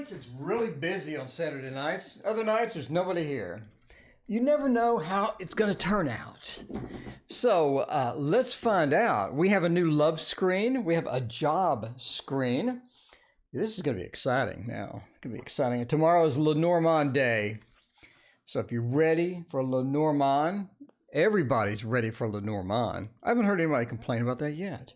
nights, it's really busy on Saturday nights. Other nights, there's nobody here. You never know how it's going to turn out. So let's find out. We have a new love screen. We have a job screen. This is going to be exciting now. It's going to be exciting. Tomorrow is Lenormand Day. So if you're ready for Lenormand, everybody's ready for Lenormand. I haven't heard anybody complain about that yet.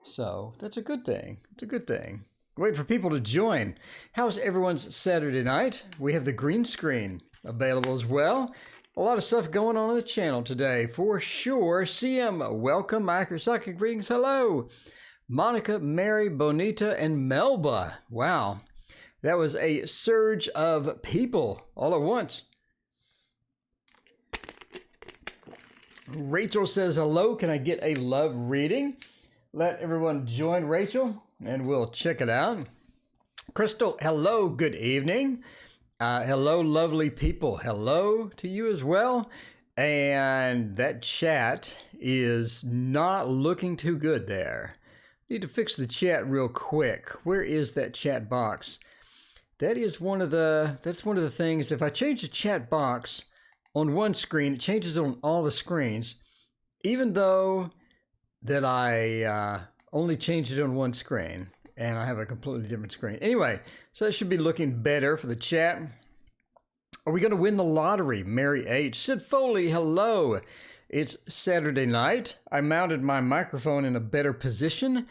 So that's a good thing. It's a good thing. Wait for people to join. How's everyone's Saturday night? We have the green screen available as well. A lot of stuff going on the channel today for sure. CM, welcome. Microsaki, greetings. Hello. Monica, Mary, Bonita, and Melba. Wow. That was a surge of people all at once. Rachel says, hello. Can I get a love reading? Let everyone join Rachel and we'll check it out. Crystal, hello. Good evening. Hello, lovely people. Hello to you as well. And that chat is not looking too good there. Need to fix the chat real quick. Where is that chat box? That is one of the things. If I change the chat box on one screen, it changes on all the screens, even though that I only changed it on one screen and I have a completely different screen. Anyway, so that should be looking better for the chat. Are we going to win the lottery? Mary H. Sid Foley, hello. It's Saturday night. I mounted my microphone in a better position,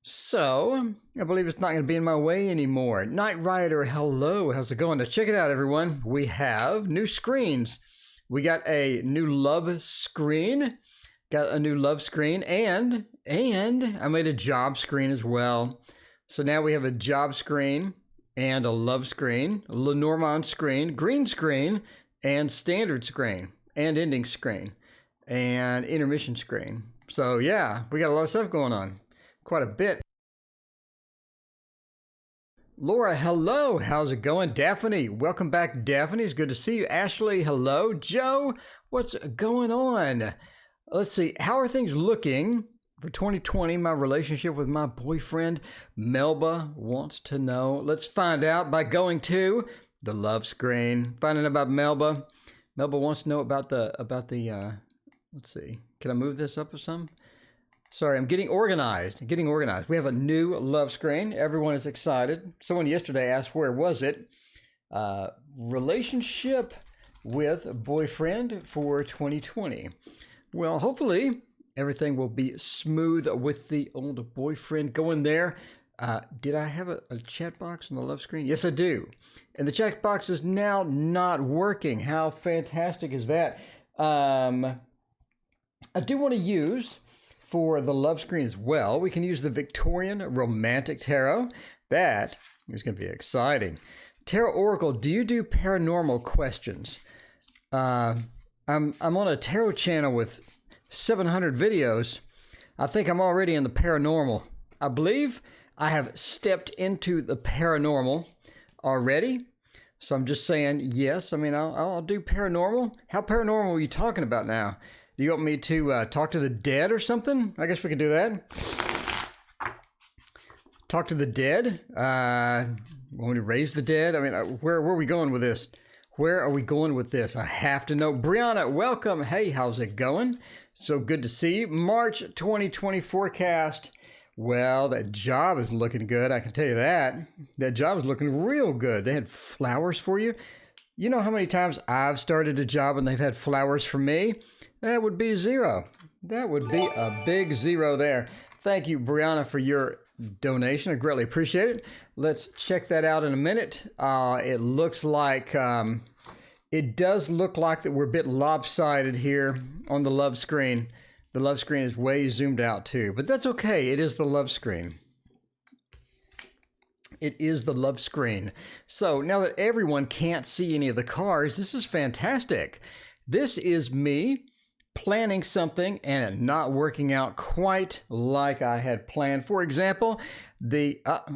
so I believe it's not going to be in my way anymore. Night Rider, hello. How's it going? Now check it out, everyone. We have new screens. We got a new love screen. Got a new love screen, and I made a job screen as well. So now we have a job screen and a love screen, a Lenormand screen, green screen, and standard screen, and ending screen, and intermission screen. So yeah, we got a lot of stuff going on. Quite a bit. Laura, hello. How's it going? Daphne, welcome back, Daphne. It's good to see you. Ashley, hello. Joe, what's going on? Let's see. How are things looking for 2020? My relationship with my boyfriend, Melba, wants to know. Let's find out by going to the love screen. Finding out about Melba. Melba wants to know about the let's see. Can I move this up or something? Sorry, I'm getting organized. We have a new love screen. Everyone is excited. Someone yesterday asked, where was it? Relationship with boyfriend for 2020. Well, hopefully everything will be smooth with the old boyfriend going there. Did I have a chat box on the love screen? Yes, I do. And the chat box is now not working. How fantastic is that? I do want to use, for the love screen as well, we can use the Victorian Romantic Tarot. That is going to be exciting. TarotOracle, do you do paranormal questions? I'm on a tarot channel with 700 videos. I think I'm already in the paranormal. I believe I have stepped into the paranormal already. So I'm just saying yes. I mean, I'll do paranormal. How paranormal are you talking about now? Do you want me to talk to the dead or something? I guess we could do that. Talk to the dead? Want me to raise the dead? I mean, where are we going with this? Where are we going with this? I have to know. Brianna, welcome. Hey, how's it going? So good to see you. March 2020 forecast. Well, that job is looking good. I can tell you that. That job is looking real good. They had flowers for you. You know how many times I've started a job and they've had flowers for me? That would be 0. That would be a big 0 there. Thank you, Brianna, for your donation. I greatly appreciate it. Let's check that out in a minute. It looks like, it does look like that we're a bit lopsided here on the love screen. The love screen is way zoomed out too, but that's okay. It is the love screen. It is the love screen. So now that everyone can't see any of the cards, this is fantastic. This is me planning something and it not working out quite like I had planned. For example, do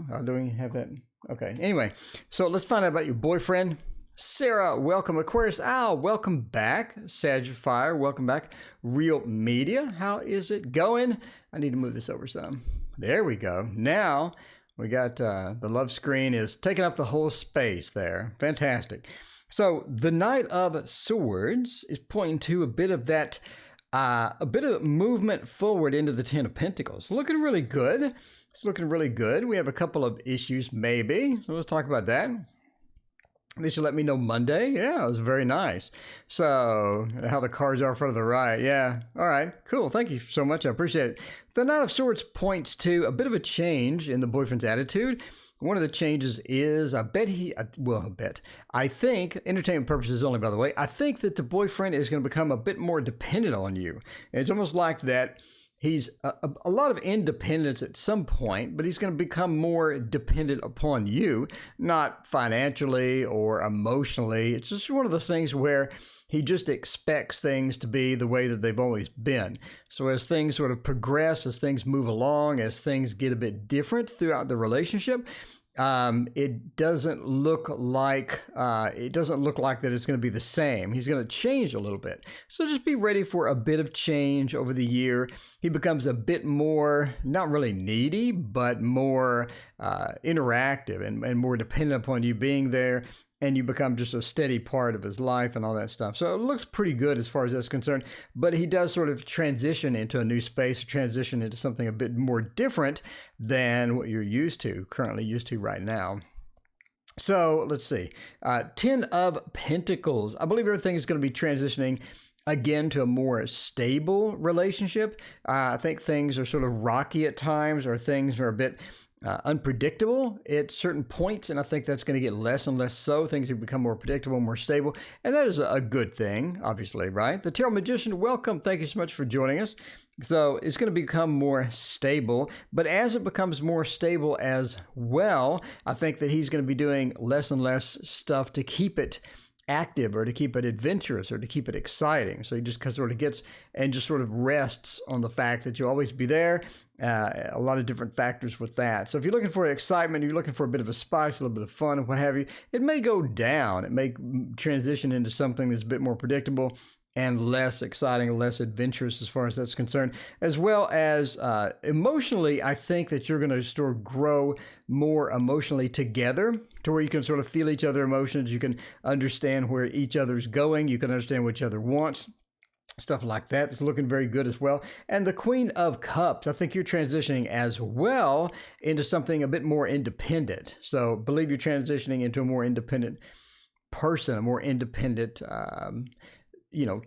we have that? Okay. Anyway, so let's find out about your boyfriend. Sarah, welcome. Aquarius, welcome back. Sagittarius, welcome back. Real Media, how is it going? I need to move this over some. There we go. Now We got the love screen is taking up the whole space there. Fantastic. So the Knight of Swords is pointing to a bit of that, a bit of movement forward into the Ten of Pentacles. Looking really good. It's looking really good. We have a couple of issues maybe. So let's talk about that. They should let me know Monday. Yeah, it was very nice. So, how the cards are for the right. Yeah. All right. Cool. Thank you so much. I appreciate it. The Knight of Swords points to a bit of a change in the boyfriend's attitude. One of the changes is, I think, entertainment purposes only, by the way, I think that the boyfriend is going to become a bit more dependent on you. And it's almost like that. He's a lot of independence at some point, but he's going to become more dependent upon you, not financially or emotionally. It's just one of those things where he just expects things to be the way that they've always been. So as things sort of progress, as things move along, as things get a bit different throughout the relationship, it doesn't look like that it's going to be the same. He's going to change a little bit. So just be ready for a bit of change over the year. He becomes a bit more, not really needy, but more interactive and more dependent upon you being there. And you become just a steady part of his life and all that stuff. So it looks pretty good as far as that's concerned. But he does sort of transition into a new space, transition into something a bit more different than what you're currently used to right now. So let's see. 10 of Pentacles. I believe everything is going to be transitioning again to a more stable relationship. I think things are sort of rocky at times, or things are a bit unpredictable at certain points, and I think that's going to get less and less so. Things will become more predictable, more stable, and that is a good thing, obviously, right? The Tarot Magician, welcome. Thank you so much for joining us. So it's going to become more stable, but as it becomes more stable as well, I think that he's going to be doing less and less stuff to keep it active or to keep it adventurous or to keep it exciting. So he just sort of gets and just sort of rests on the fact that you'll always be there. A lot of different factors with that. So if you're looking for excitement, you're looking for a bit of a spice, a little bit of fun, what have you, it may go down. It may transition into something that's a bit more predictable and less exciting, less adventurous as far as that's concerned. As well as emotionally, I think that you're going to sort of grow more emotionally together to where you can sort of feel each other's emotions. You can understand where each other's going. You can understand what each other wants. Stuff like that. It's looking very good as well. And the Queen of Cups, I think you're transitioning as well into something a bit more independent. So believe you're transitioning into a more independent person, a more independent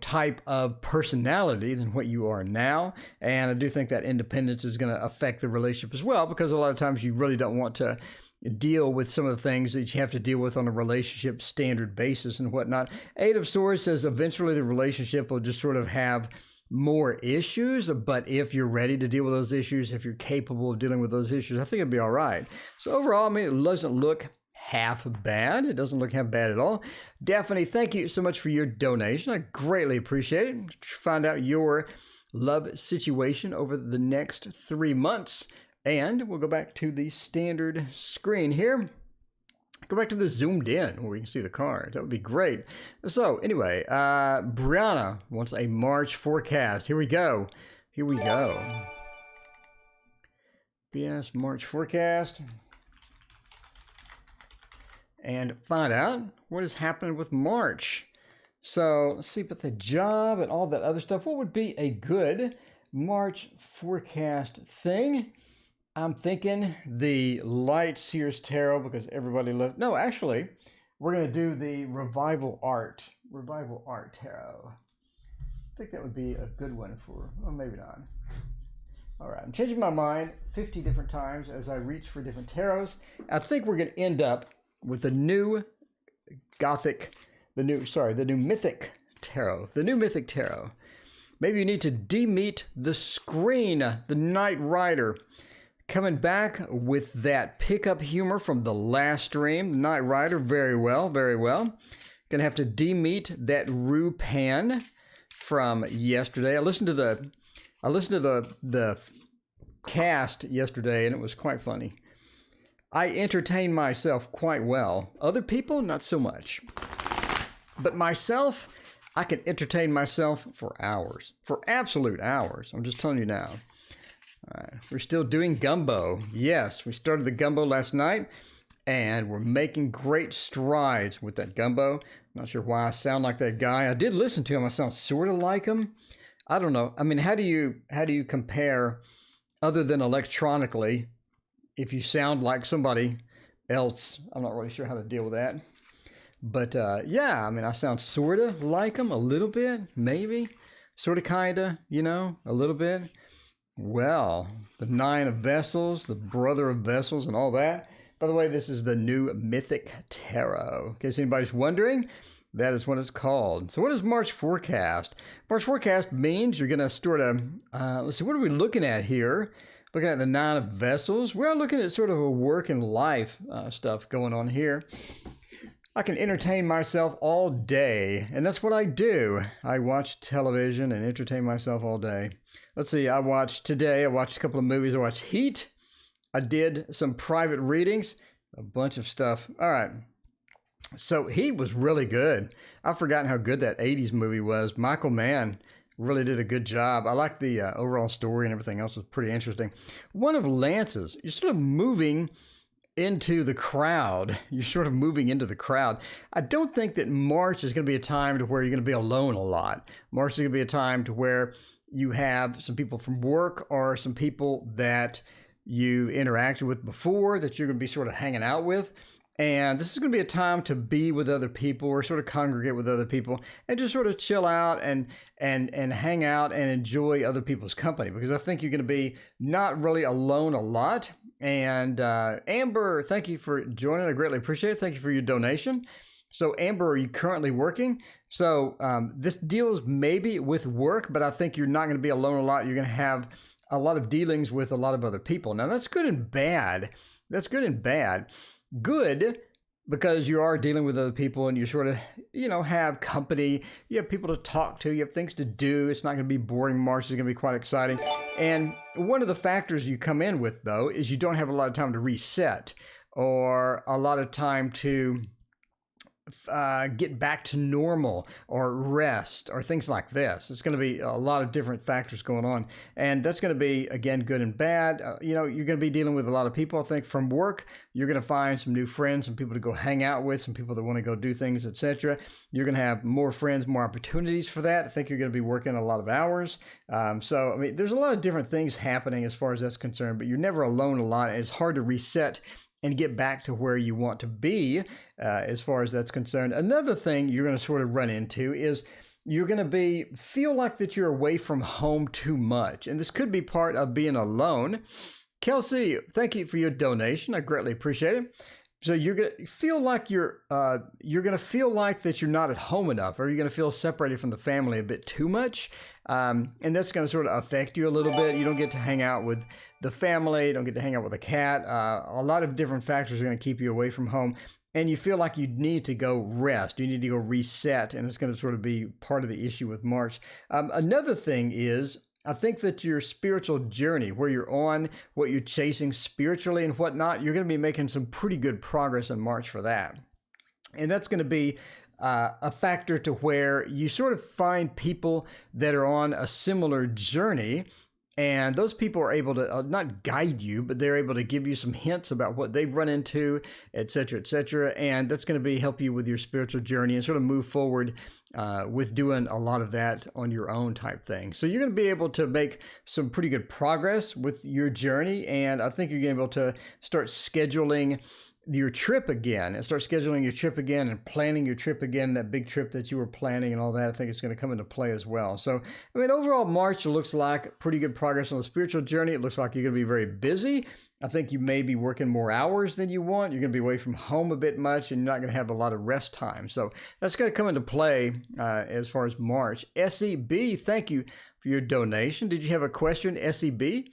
type of personality than what you are now. And I do think that independence is going to affect the relationship as well, because a lot of times you really don't want to deal with some of the things that you have to deal with on a relationship standard basis and whatnot. Eight of Swords says eventually the relationship will just sort of have more issues, but if you're ready to deal with those issues, if you're capable of dealing with those issues, I think it'll be all right. So overall, I mean, it doesn't look half bad. It doesn't look half bad at all. Daphne, thank you so much for your donation. I greatly appreciate it. Find out your love situation over the next 3 months. And we'll go back to the standard screen here. Go back to the zoomed in where we can see the cards. That would be great. So anyway, Brianna wants a March forecast. Here we go. Here we go. BS March forecast. And find out what is happening with March. So let's see about the job and all that other stuff. What would be a good March forecast thing? I'm thinking the Light Seers Tarot, because everybody loves... No, actually, we're going to do the Revival Art Tarot. I think that would be a good one for... Well, maybe not. All right, I'm changing my mind 50 different times as I reach for different tarots. I think we're going to end up with the new new Mythic Tarot. The new Mythic Tarot. Maybe you need to demeet the screen. The Knight Rider. Coming back with that pickup humor from the last stream. The Knight Rider, very well, very well. Gonna have to demeet that Rue Pan from yesterday. I listened to the cast yesterday, and it was quite funny. I entertain myself quite well. Other people, not so much. But myself, I can entertain myself for hours. For absolute hours. I'm just telling you now. All right. We're still doing gumbo. Yes, we started the gumbo last night, and we're making great strides with that gumbo. Not sure why I sound like that guy. I did listen to him. I sound sort of like him. I don't know. I mean, how do you compare, other than electronically, if you sound like somebody else? I'm not really sure how to deal with that. But yeah, I mean, I sound sort of like him a little bit, maybe, sort of, kind of, a little bit. Well, the Nine of Vessels, the Brother of Vessels, and all that. By the way, this is the new Mythic Tarot. In case anybody's wondering, that is what it's called. So what is March forecast? March forecast means you're going to sort of, let's see, what are we looking at here? Looking at the Nine of Vessels. We're looking at sort of a work and life stuff going on here. I can entertain myself all day, and that's what I do. I watch television and entertain myself all day. Let's see, I watched a couple of movies. I watched Heat. I did some private readings, a bunch of stuff. All right. So Heat was really good. I've forgotten how good that 80s movie was. Michael Mann really did a good job. I like the overall story, and everything else was pretty interesting. One of Lance's, you're sort of moving into the crowd. You're sort of moving into the crowd. I don't think that March is going to be a time to where you're going to be alone a lot. March is going to be a time to where you have some people from work or some people that you interacted with before that you're going to be sort of hanging out with. And this is going to be a time to be with other people or sort of congregate with other people and just sort of chill out and hang out and enjoy other people's company, because I think you're going to be not really alone a lot. And Amber, thank you for joining. I greatly appreciate it. Thank you for your donation. So Amber, are you currently working? So this deals maybe with work, but I think you're not going to be alone a lot. You're going to have a lot of dealings with a lot of other people. Now that's good and bad. That's good and bad. Good, because you are dealing with other people and you sort of, have company. You have people to talk to. You have things to do. It's not going to be boring. March is going to be quite exciting. And one of the factors you come in with, though, is you don't have a lot of time to reset or a lot of time to get back to normal or rest or things like this. It's going to be a lot of different factors going on. And that's going to be, again, good and bad. You're going to be dealing with a lot of people. I think from work, you're going to find some new friends, some people to go hang out with, some people that want to go do things, etc. You're going to have more friends, more opportunities for that. I think you're going to be working a lot of hours. So, I mean, there's a lot of different things happening as far as that's concerned, but you're never alone a lot. It's hard to reset and get back to where you want to be as far as that's concerned. Another thing you're going to sort of run into is you're going to feel like that you're away from home too much. And this could be part of being alone. Kelsey, thank you for your donation. I greatly appreciate it. So you're going to feel like you're going to feel like that you're not at home enough, or you're going to feel separated from the family a bit too much. And that's going to sort of affect you a little bit. You don't get to hang out with the family. You don't get to hang out with a cat. A lot of different factors are going to keep you away from home. And you feel like you need to go rest. You need to go reset. And it's going to sort of be part of the issue with March. Another thing is, I think that your spiritual journey, where you're on, what you're chasing spiritually and whatnot, you're going to be making some pretty good progress in March for that. And that's going to be a factor to where you sort of find people that are on a similar journey. And those people are able to not guide you, but they're able to give you some hints about what they've run into, et cetera, et cetera. And that's going to help you with your spiritual journey and sort of move forward with doing a lot of that on your own type thing. So you're going to be able to make some pretty good progress with your journey. And I think you're going to be able to start scheduling your trip again and start scheduling your trip again and planning your trip again, that big trip that you were planning and all that. I think it's going to come into play as well. So, I mean, overall, March looks like pretty good progress on the spiritual journey. It looks like you're going to be very busy. I think you may be working more hours than you want. You're going to be away from home a bit much, and you're not going to have a lot of rest time. So that's going to come into play as far as March. SEB, thank you for your donation. Did you have a question, SEB?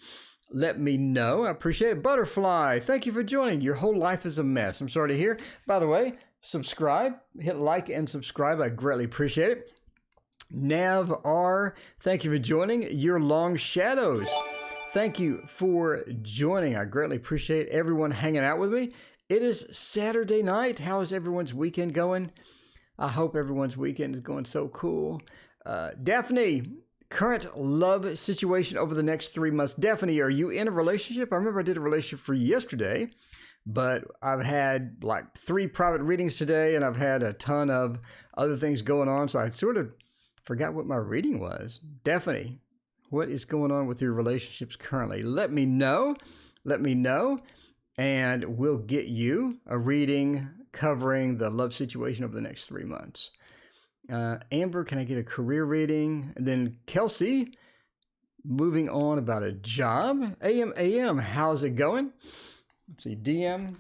Let me know. I appreciate it. Butterfly, thank you for joining. Your whole life is a mess. I'm sorry to hear. By the way, subscribe. Hit like and subscribe. I greatly appreciate it. Nav R, thank you for joining. Your Long Shadows, thank you for joining. I greatly appreciate everyone hanging out with me. It is Saturday night. How is everyone's weekend going? I hope everyone's weekend is going so cool. Daphne, current love situation over the next 3 months. Daphne, are you in a relationship? I remember I did a relationship for you yesterday, but I've had like 3 private readings today, and I've had a ton of other things going on, so I sort of forgot what my reading was. Daphne, what is going on with your relationships currently? Let me know. Let me know, and we'll get you a reading covering the love situation over the next 3 months. Amber, can I get a career reading? And then Kelsey, moving on about a job. AM, how's it going? Let's see, DM.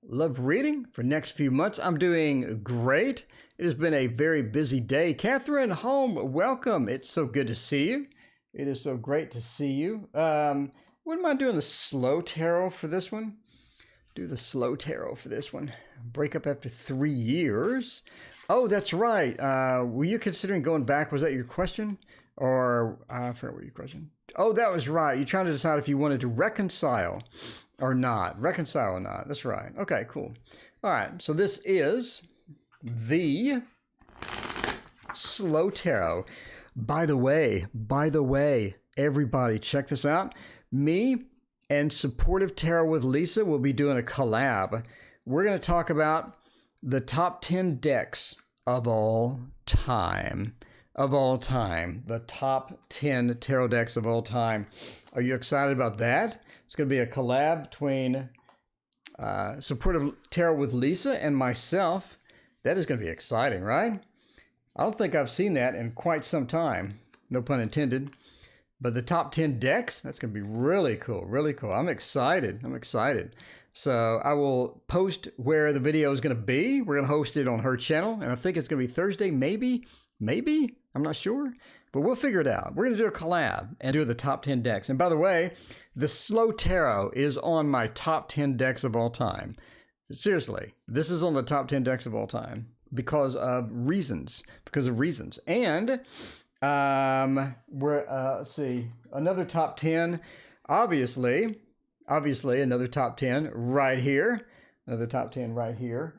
Love reading for next few months. I'm doing great. It has been a very busy day. Catherine, home, welcome. It's so good to see you. It is so great to see you. Wouldn't mind doing the slow tarot for this one. Do the slow tarot for this one. Break up after 3 years. Oh, that's right. Were you considering going back? Was that your question? Or, I forgot what your question. Oh, that was right. You're trying to decide if you wanted to reconcile or not. Reconcile or not. That's right. Okay, cool. All right. So this is the slow tarot. By the way, everybody, check this out. Me and Supportive Tarot with Lisa will be doing a collab. We're going to talk about the top 10 decks of all time. The top 10 tarot decks of all time. Are you excited about that? It's going to be a collab between Supportive Tarot with Lisa and myself. That is going to be exciting, right? I don't think I've seen that in quite some time. No pun intended. But the top 10 decks, that's going to be really cool, really cool. I'm excited. So I will post where the video is going to be. We're going to host it on her channel, and I think it's going to be Thursday, maybe. I'm not sure, but we'll figure it out. We're going to do a collab and do the top 10 decks. And by the way, the Slow Tarot is on my top 10 decks of all time. Seriously, this is on the top 10 decks of all time because of reasons. And let's see, another top 10, obviously another top 10 right here,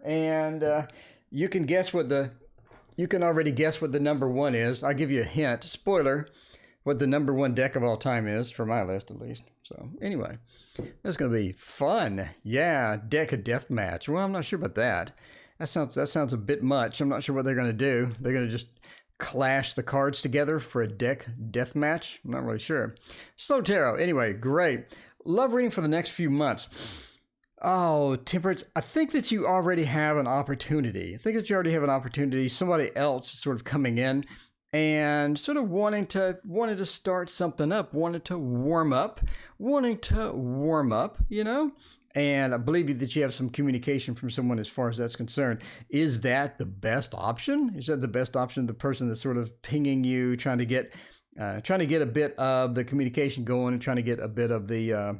and you can already guess what the number 1 is. I'll give you a hint, spoiler, what the number 1 deck of all time is, for my list at least. So anyway, that's going to be fun. Yeah, deck of deathmatch. Well, I'm not sure about that. That sounds a bit much. I'm not sure what they're going to do. They're going to just clash the cards together for a deck deathmatch? I'm not really sure. Slow Tarot. Anyway, great. Love reading for the next few months. Oh, Temperance, I think that you already have an opportunity. Somebody else is sort of coming in and sort of wanting to start something up, wanting to warm up, you know? And I believe that you have some communication from someone as far as that's concerned. Is that the best option? The person that's sort of pinging you, trying to get a bit of the communication going and trying to get a bit of the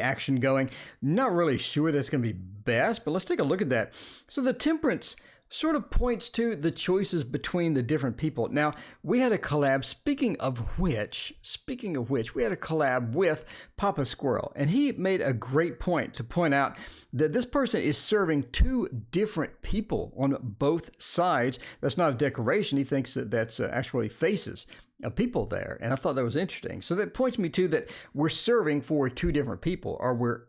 action going. Not really sure that's going to be best, but let's take a look at that. So the Temperance sort of points to the choices between the different people. Now, we had a collab, speaking of which, we had a collab with Papa Squirrel, and he made a great point to point out that this person is serving 2 different people on both sides. That's not a decoration. He thinks that that's actually faces of people there, and I thought that was interesting. So that points me to that we're serving for 2 different people, or we're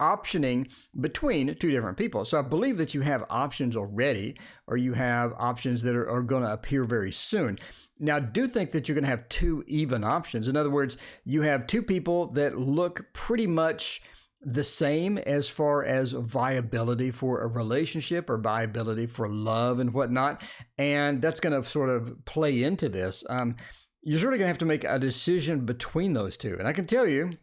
optioning between 2 different people. So I believe that you have options already, or you have options that are going to appear very soon. Now, I do think that you're going to have 2 even options. In other words, you have 2 people that look pretty much the same as far as viability for a relationship or viability for love and whatnot. And that's going to sort of play into this. You're sort of going to have to make a decision between those 2. And I can tell you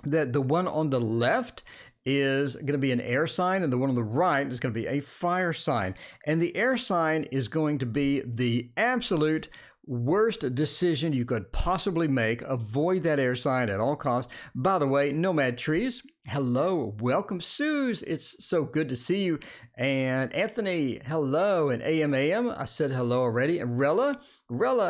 that the one on the left is going to be an air sign, and the one on the right is going to be a fire sign. And the air sign is going to be the absolute worst decision you could possibly make. Avoid that air sign at all costs. By the way, Nomad Trees, Hello, welcome, Suze. It's so good to see you. And Anthony, hello. And AM, I said hello already. And Rella,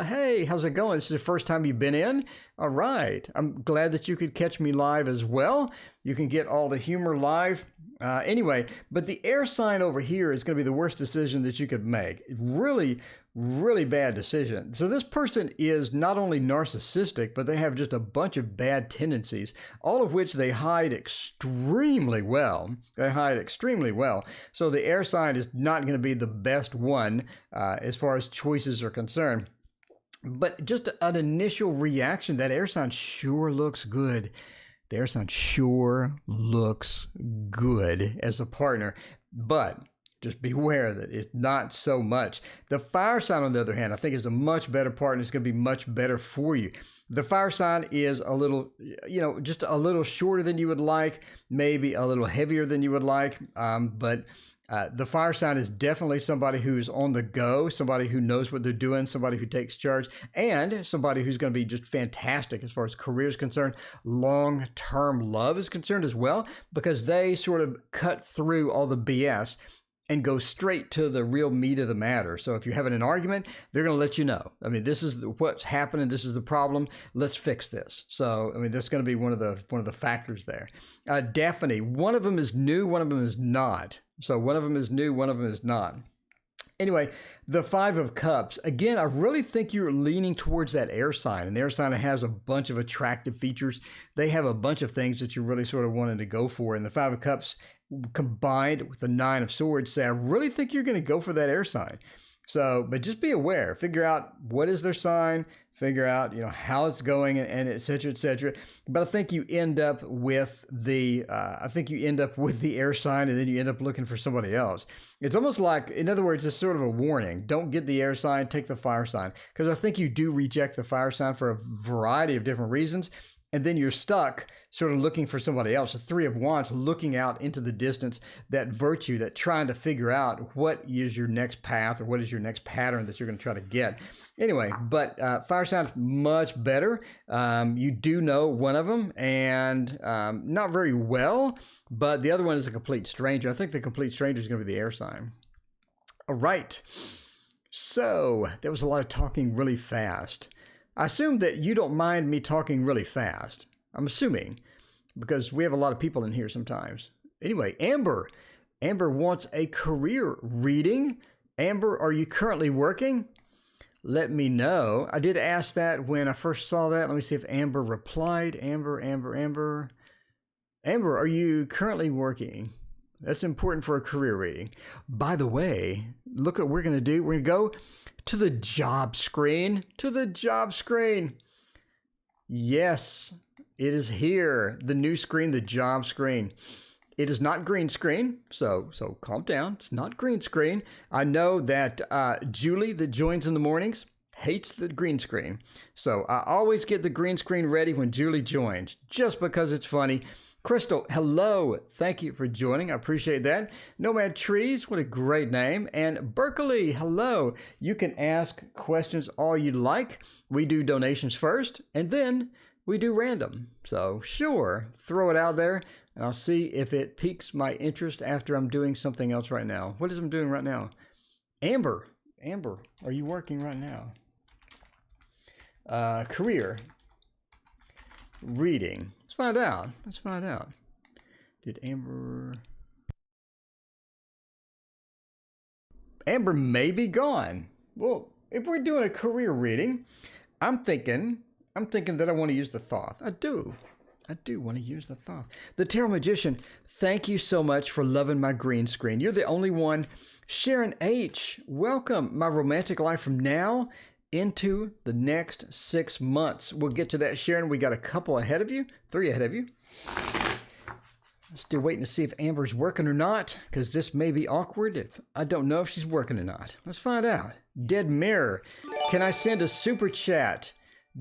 hey, how's it going? This is the first time you've been in? All right. I'm glad that you could catch me live as well. You can get all the humor live. Anyway, but the air sign over here is going to be the worst decision that you could make. Really, really bad decision. So this person is not only narcissistic, but they have just a bunch of bad tendencies, all of which they hide extremely well. So the air sign is not going to be the best one as far as choices are concerned. But just an initial reaction, that air sign sure looks good. The air sign sure looks good as a partner, but just beware that it's not so much. The fire sign, on the other hand, I think is a much better partner. It's going to be much better for you. The fire sign is a little, just a little shorter than you would like, maybe a little heavier than you would like, but the fire sign is definitely somebody who's on the go, somebody who knows what they're doing, somebody who takes charge, and somebody who's going to be just fantastic as far as career is concerned, long-term love is concerned as well, because they sort of cut through all the BS and go straight to the real meat of the matter. So if you're having an argument, they're going to let you know. I mean, this is what's happening. This is the problem. Let's fix this. So, I mean, that's going to be one of the factors there. Daphne, one of them is new, one of them is not. So one of them is new, one of them is not. Anyway, the Five of Cups. Again, I really think you're leaning towards that air sign. And the air sign has a bunch of attractive features. They have a bunch of things that you're really sort of wanting to go for. And the Five of Cups combined with the Nine of Swords say, I really think you're going to go for that air sign. So, but just be aware, figure out what is their sign, figure out, how it's going and et cetera, et cetera. But I think you end up with the air sign, and then you end up looking for somebody else. It's almost like, in other words, it's sort of a warning. Don't get the air sign, take the fire sign. Because I think you do reject the fire sign for a variety of different reasons. And then you're stuck sort of looking for somebody else. The Three of Wands, looking out into the distance, that virtue, that trying to figure out what is your next path or what is your next pattern that you're going to try to get. Anyway, but fire sign is much better. You do know one of them, and not very well, but the other one is a complete stranger. I think the complete stranger is going to be the air sign. All right. So there was a lot of talking really fast. I assume that you don't mind me talking really fast. I'm assuming, because we have a lot of people in here sometimes. Anyway, Amber wants a career reading. Amber, are you currently working? Let me know. I did ask that when I first saw that. Let me see if Amber replied. Amber, are you currently working? That's important for a career reading. By the way, look what we're going to do. We're going to go to the job screen. Yes, it is here. The new screen, the job screen. It is not green screen, so calm down. It's not green screen. I know that Julie, that joins in the mornings, hates the green screen. So I always get the green screen ready when Julie joins, just because it's funny. Crystal, hello. Thank you for joining. I appreciate that. Nomad Trees, what a great name. And Berkeley, hello. You can ask questions all you like. We do donations first, and then we do random. So sure, throw it out there, and I'll see if it piques my interest after I'm doing something else right now. What is I'm doing right now? Amber, are you working right now? Career reading. Let's find out. Did Amber may be gone. Well, if we're doing a career reading, I'm thinking that I want to use the Thoth. I do want to use the Thoth. The Tarot Magician, thank you so much for loving my green screen. You're the only one. Sharon H., welcome. My romantic life from now into the next 6 months. We'll get to that, Sharon. We got a couple ahead of you, 3 ahead of you. Still waiting to see if Amber's working or not, because this may be awkward. I don't know if she's working or not. Let's find out. Dead Mirror, can I send a super chat?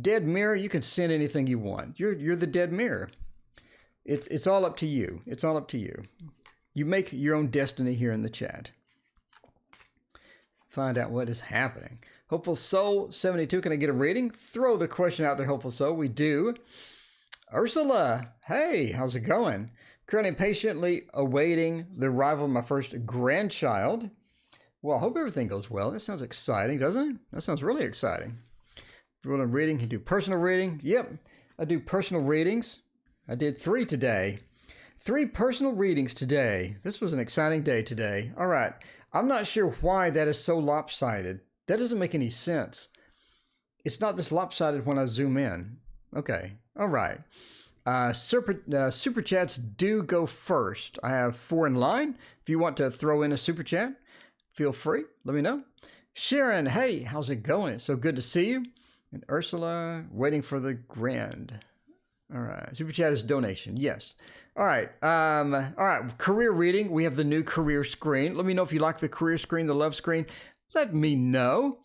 Dead Mirror, you can send anything you want. You're the Dead Mirror. It's all up to you. It's all up to you. You make your own destiny here in the chat. Find out what is happening. Hopeful Soul 72, can I get a reading? Throw the question out there, Hopeful Soul. We do. Ursula, hey, how's it going? Currently patiently awaiting the arrival of my first grandchild. Well, I hope everything goes well. That sounds exciting, doesn't it? That sounds really exciting. If you want a reading, you do personal reading. Yep, I do personal readings. I did 3 today. 3 personal readings today. This was an exciting day today. All right. I'm not sure why that is so lopsided. That doesn't make any sense. It's not this lopsided when I zoom in. Okay. All right. Super chats do go first. I have 4 in line. If you want to throw in a super chat, feel free. Let me know. Sharon, hey, how's it going? It's so good to see you. And Ursula, waiting for the grand. All right. Super chat is donation. Yes. All right. All right. Career reading. We have the new career screen. Let me know if you like the career screen, the love screen. Let me know.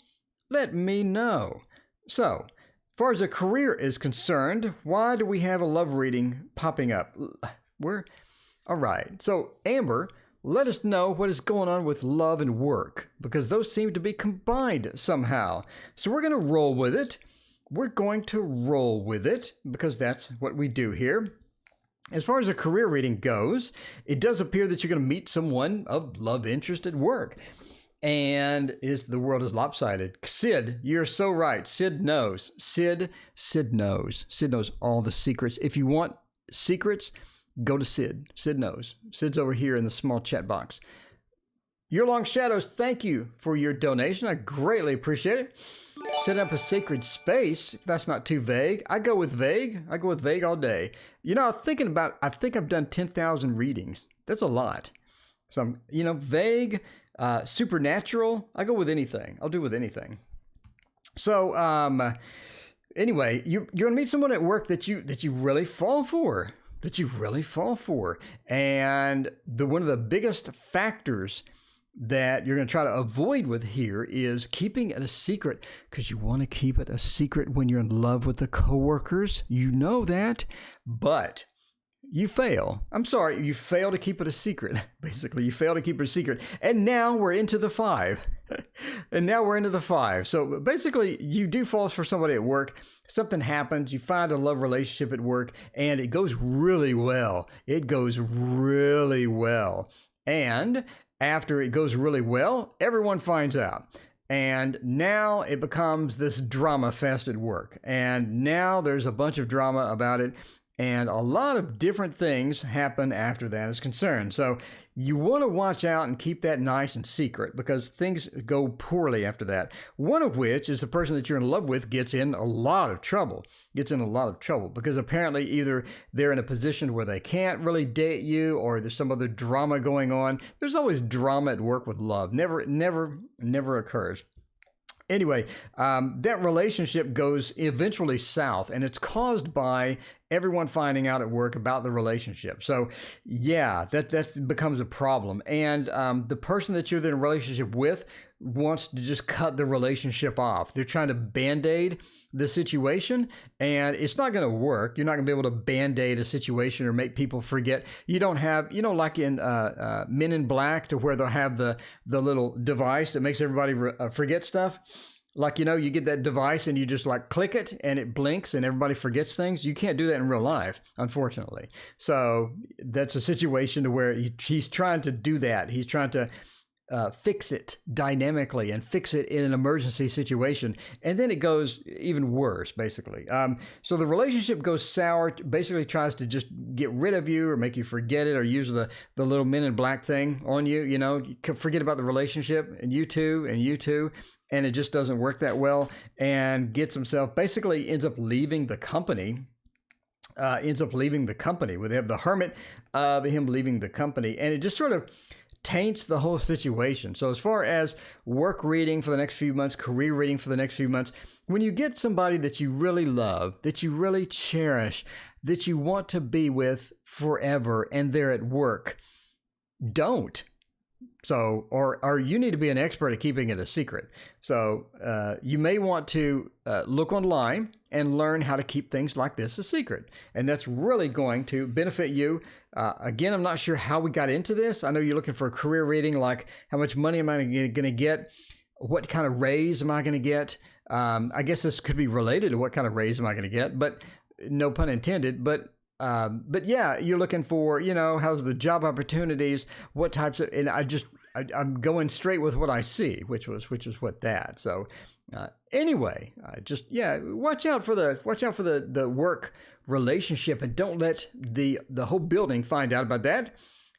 Let me know. So, as far as a career is concerned, why do we have a love reading popping up? All right. So, Amber, let us know what is going on with love and work, because those seem to be combined somehow. So we're going to roll with it. We're going to roll with it because that's what we do here. As far as a career reading goes, it does appear that you're going to meet someone of love interest at work. And the world is lopsided. Sid, you're so right. Sid knows. Sid knows. Sid knows all the secrets. If you want secrets, go to Sid. Sid knows. Sid's over here in the small chat box. Your Long Shadows, thank you for your donation. I greatly appreciate it. Set up a sacred space, if that's not too vague. I go with vague. I go with vague all day. You know, I think I've done 10,000 readings. That's a lot. So, vague, supernatural, I go with anything. I'll do with anything. So, anyway, you're going to meet someone at work that you really fall for. And one of the biggest factors that you're going to try to avoid with here is keeping it a secret, because you want to keep it a secret when you're in love with the coworkers. You know that, but you fail. I'm sorry, you fail to keep it a secret. Basically, you fail to keep it a secret. And now we're into the 5. So basically, you do fall for somebody at work. Something happens. You find a love relationship at work, and it goes really well. And after it goes really well, everyone finds out. And now it becomes this drama fest at work. And now there's a bunch of drama about it. And a lot of different things happen after that is concerned. So you want to watch out and keep that nice and secret, because things go poorly after that. One of which is the person that you're in love with gets in a lot of trouble. Because apparently either they're in a position where they can't really date you, or there's some other drama going on. There's always drama at work with love. Never occurs. Anyway, that relationship goes eventually south, and it's caused by everyone finding out at work about the relationship. So, yeah, that becomes a problem. And the person that you're in a relationship with wants to just cut the relationship off. They're trying to Band-Aid the situation, and it's not going to work. You're not going to be able to Band-Aid a situation or make people forget. You don't have, like in Men in Black, to where they'll have the little device that makes everybody forget stuff. Like, you get that device and you just click it and it blinks and everybody forgets things. You can't do that in real life, unfortunately. So that's a situation to where he's trying to do that. He's trying to fix it dynamically and fix it in an emergency situation. And then it goes even worse, basically. So the relationship goes sour, basically tries to just get rid of you or make you forget it, or use the little Men in Black thing on you, you forget about the relationship, and you too. And it just doesn't work that well, and basically ends up leaving the company. Where they have the hermit of him leaving the company. And it just sort of taints the whole situation. So as far as work reading for the next few months, career reading for the next few months, when you get somebody that you really love, that you really cherish, that you want to be with forever, and they're at work, don't. So, or you need to be an expert at keeping it a secret. So you may want to look online and learn how to keep things like this a secret. And that's really going to benefit you. Again, I'm not sure how we got into this. I know you're looking for a career reading, like how much money am I going to get? What kind of raise am I going to get? I guess this could be related to what kind of raise am I going to get. But no pun intended, but yeah, you're looking for, how's the job opportunities, what types of, and I'm going straight with what I see, which is what that. So anyway, watch out for the work relationship, and don't let the whole building find out about that,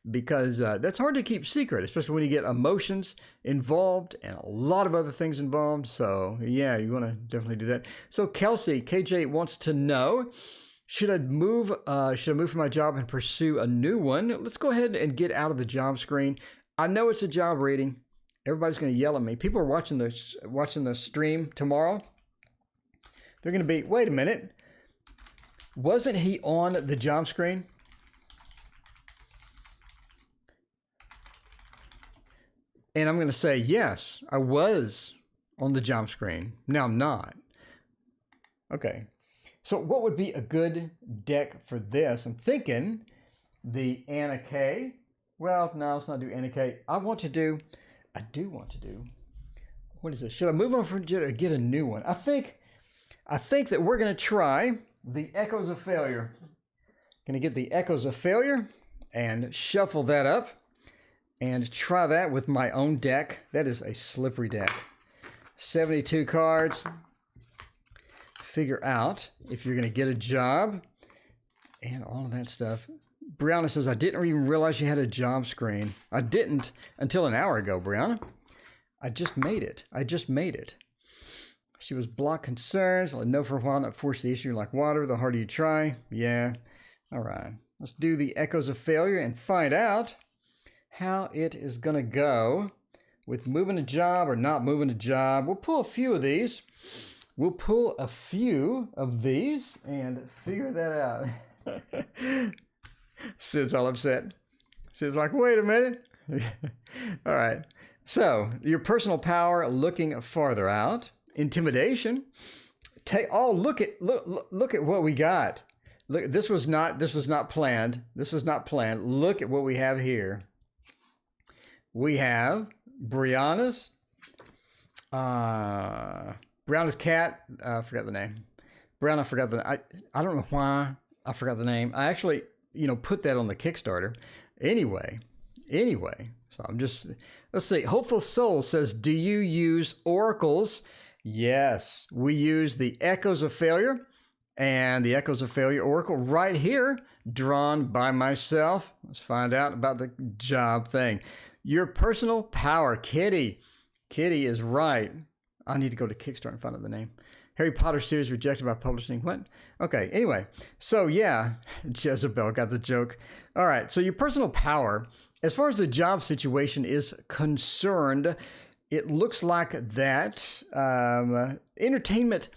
because that's hard to keep secret, especially when you get emotions involved and a lot of other things involved. So yeah, you want to definitely do that. So Kelsey, KJ wants to know, should I move from my job and pursue a new one? Let's go ahead and get out of the job screen. I know it's a job reading. Everybody's going to yell at me. People are watching the stream tomorrow. They're going to be, wait a minute. Wasn't he on the job screen? And I'm going to say, yes, I was on the job screen. Now I'm not. Okay. So what would be a good deck for this? I'm thinking the Anna K. Well, no, let's not do Anna K. I do want to do, what is this? Should I move on from or get a new one? I think that we're going to try the Echoes of Failure. Going to get the Echoes of Failure and shuffle that up and try that with my own deck. That is a slippery deck. 72 cards. Figure out if you're going to get a job and all of that stuff. Brianna says, I didn't even realize you had a job screen. I didn't until an hour ago, Brianna. I just made it. She was block concerns. I'll know for a while, not force the issue like water. The harder you try. Yeah. All right. Let's do the Echoes of Failure and find out how it is going to go with moving a job or not moving a job. We'll pull a few of these. And figure that out. Sid's all upset. Sid's like, wait a minute. All right. So your personal power, looking farther out. Intimidation. Look at what we got. Look, this was not planned. Look at what we have here. We have Brianna's cat. I forgot the name. Brianna forgot I don't know why I forgot the name. I actually, put that on the Kickstarter. Anyway. So let's see. Hopeful Soul says, do you use oracles? Yes, we use the Echoes of Failure and the Echoes of Failure Oracle right here, drawn by myself. Let's find out about the job thing. Your personal power, Kitty. Kitty is right. I need to go to Kickstarter and find out the name. Harry Potter series rejected by publishing. What? Okay, anyway. So yeah, Jezebel got the joke. All right, so your personal power, as far as the job situation is concerned, it looks like that. Entertainment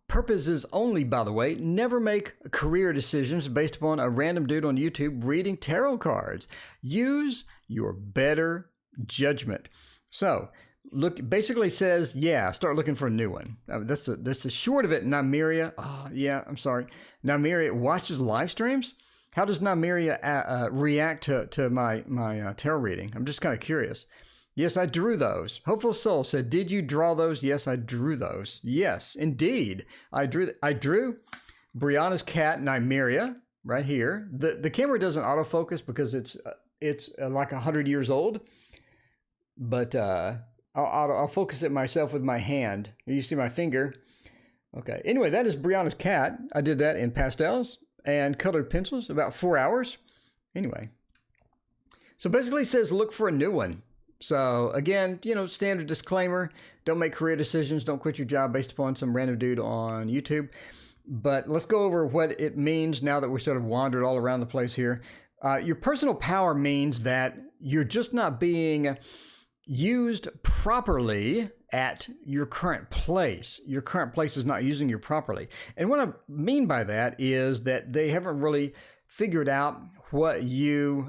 purposes only, by the way. Never make career decisions based upon a random dude on YouTube reading tarot cards. Use your better judgment. So, basically says, yeah, start looking for a new one. That's the short of it. Nymeria, I'm sorry. Nymeria watches live streams. How does Nymeria react to my tarot reading? I'm just kind of curious. Yes, I drew those. Hopeful Soul said, did you draw those? Yes, I drew those. Yes, indeed. I drew Brianna's cat, Nymeria, right here. The camera doesn't autofocus because it's like 100 years old. But I'll focus it myself with my hand. You see my finger. Okay. Anyway, that is Brianna's cat. I did that in pastels and colored pencils, about 4 hours. Anyway. So basically it says look for a new one. So again, standard disclaimer, don't make career decisions, don't quit your job based upon some random dude on YouTube. But let's go over what it means now that we sort of wandered all around the place here. Your personal power means that you're just not being used properly at your current place. Your current place is not using you properly. And what I mean by that is that they haven't really figured out what you're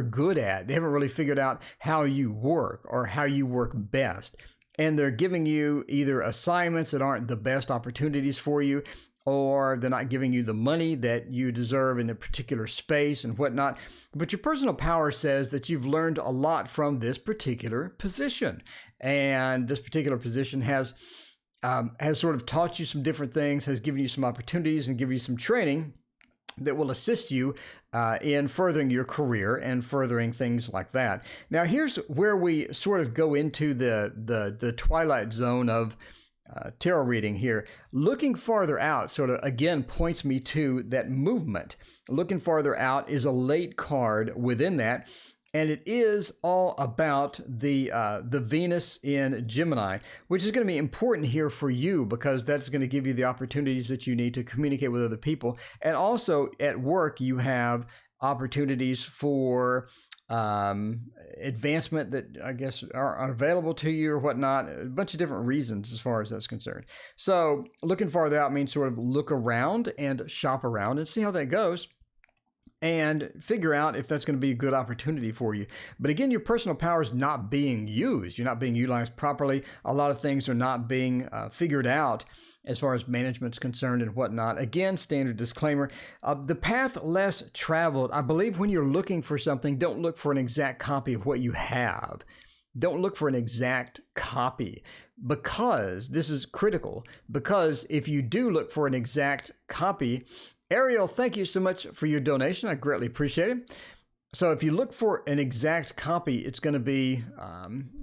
good at. They haven't really figured out how you work or how you work best. And they're giving you either assignments that aren't the best opportunities for you, or they're not giving you the money that you deserve in a particular space and whatnot. But your personal power says that you've learned a lot from this particular position. And this particular position has has sort of taught you some different things, has given you some opportunities and given you some training that will assist you in furthering your career and furthering things like that. Now, here's where we sort of go into the twilight zone of tarot reading here. Looking farther out sort of, again, points me to that movement. Looking farther out is a late card within that. And it is all about the Venus in Gemini, which is going to be important here for you because that's going to give you the opportunities that you need to communicate with other people. And also at work, you have opportunities for advancement that I guess are available to you or whatnot. A bunch of different reasons as far as that's concerned. So looking farther out means sort of look around and shop around and see how that goes, and figure out if that's going to be a good opportunity for you. But again, your personal power is not being used. You're not being utilized properly. A lot of things are not being figured out as far as management's concerned and whatnot. Again, standard disclaimer, the path less traveled. I believe when you're looking for something, don't look for an exact copy of what you have. Don't look for an exact copy, because this is critical. Because if you do look for an exact copy, Ariel, thank you so much for your donation. I greatly appreciate it. So if you look for an exact copy, it's going to be,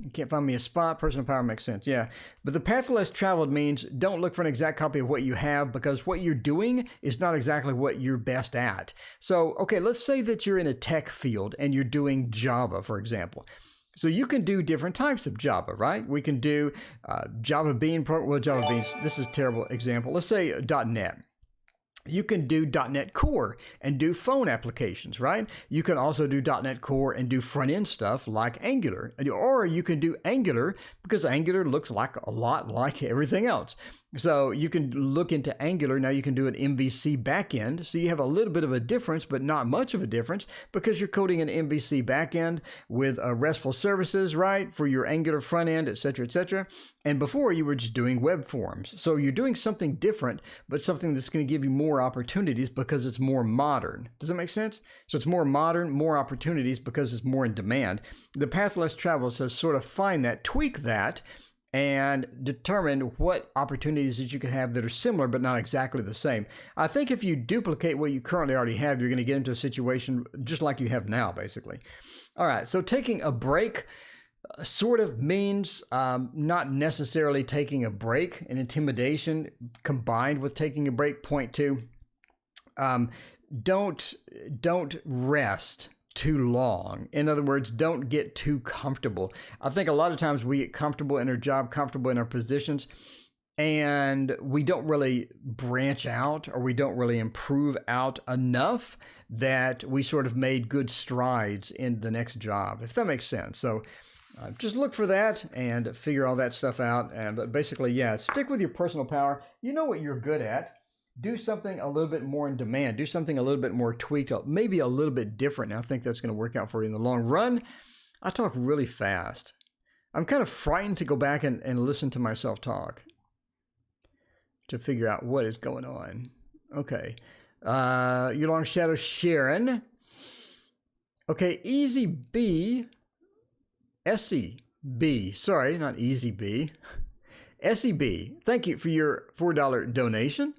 you can't find me a spot. Personal power makes sense. Yeah. But the path less traveled means don't look for an exact copy of what you have, because what you're doing is not exactly what you're best at. So, okay, let's say that you're in a tech field and you're doing Java, for example. So you can do different types of Java, right? We can do Java Bean, Java Beans. This is a terrible example. Let's say .NET. You can do .NET Core and do phone applications, right? You can also do .NET Core and do front-end stuff like Angular. Or you can do Angular because Angular looks like a lot like everything else. So you can look into Angular. Now you can do an MVC backend. So you have a little bit of a difference, but not much of a difference because you're coding an MVC backend with RESTful services, right? For your Angular front end, et cetera, et cetera. And before you were just doing web forms. So you're doing something different, but something that's going to give you more opportunities because it's more modern. Does that make sense? So it's more modern, more opportunities because it's more in demand. The path less traveled says sort of find that, tweak that, and determine what opportunities that you can have that are similar but not exactly the same. I think if you duplicate what you currently already have, you're going to get into a situation just like you have now, basically. All right, so taking a break sort of means not necessarily taking a break. And intimidation combined with taking a break point to don't rest too long. In other words, don't get too comfortable. I think a lot of times we get comfortable in our job, comfortable in our positions, and we don't really branch out, or we don't really improve out enough that we sort of made good strides in the next job, if that makes sense. So just look for that and figure all that stuff out. But basically, yeah, stick with your personal power. You know what you're good at. Do something a little bit more in demand. Do something a little bit more tweaked up, maybe a little bit different. And I think that's going to work out for you in the long run. I talk really fast. I'm kind of frightened to go back and listen to myself talk to figure out what is going on. Okay. Your Long Shadow Sharon. Okay, Easy B. Essie B. Sorry, not Easy B. Essie B. Thank you for your $4 donation.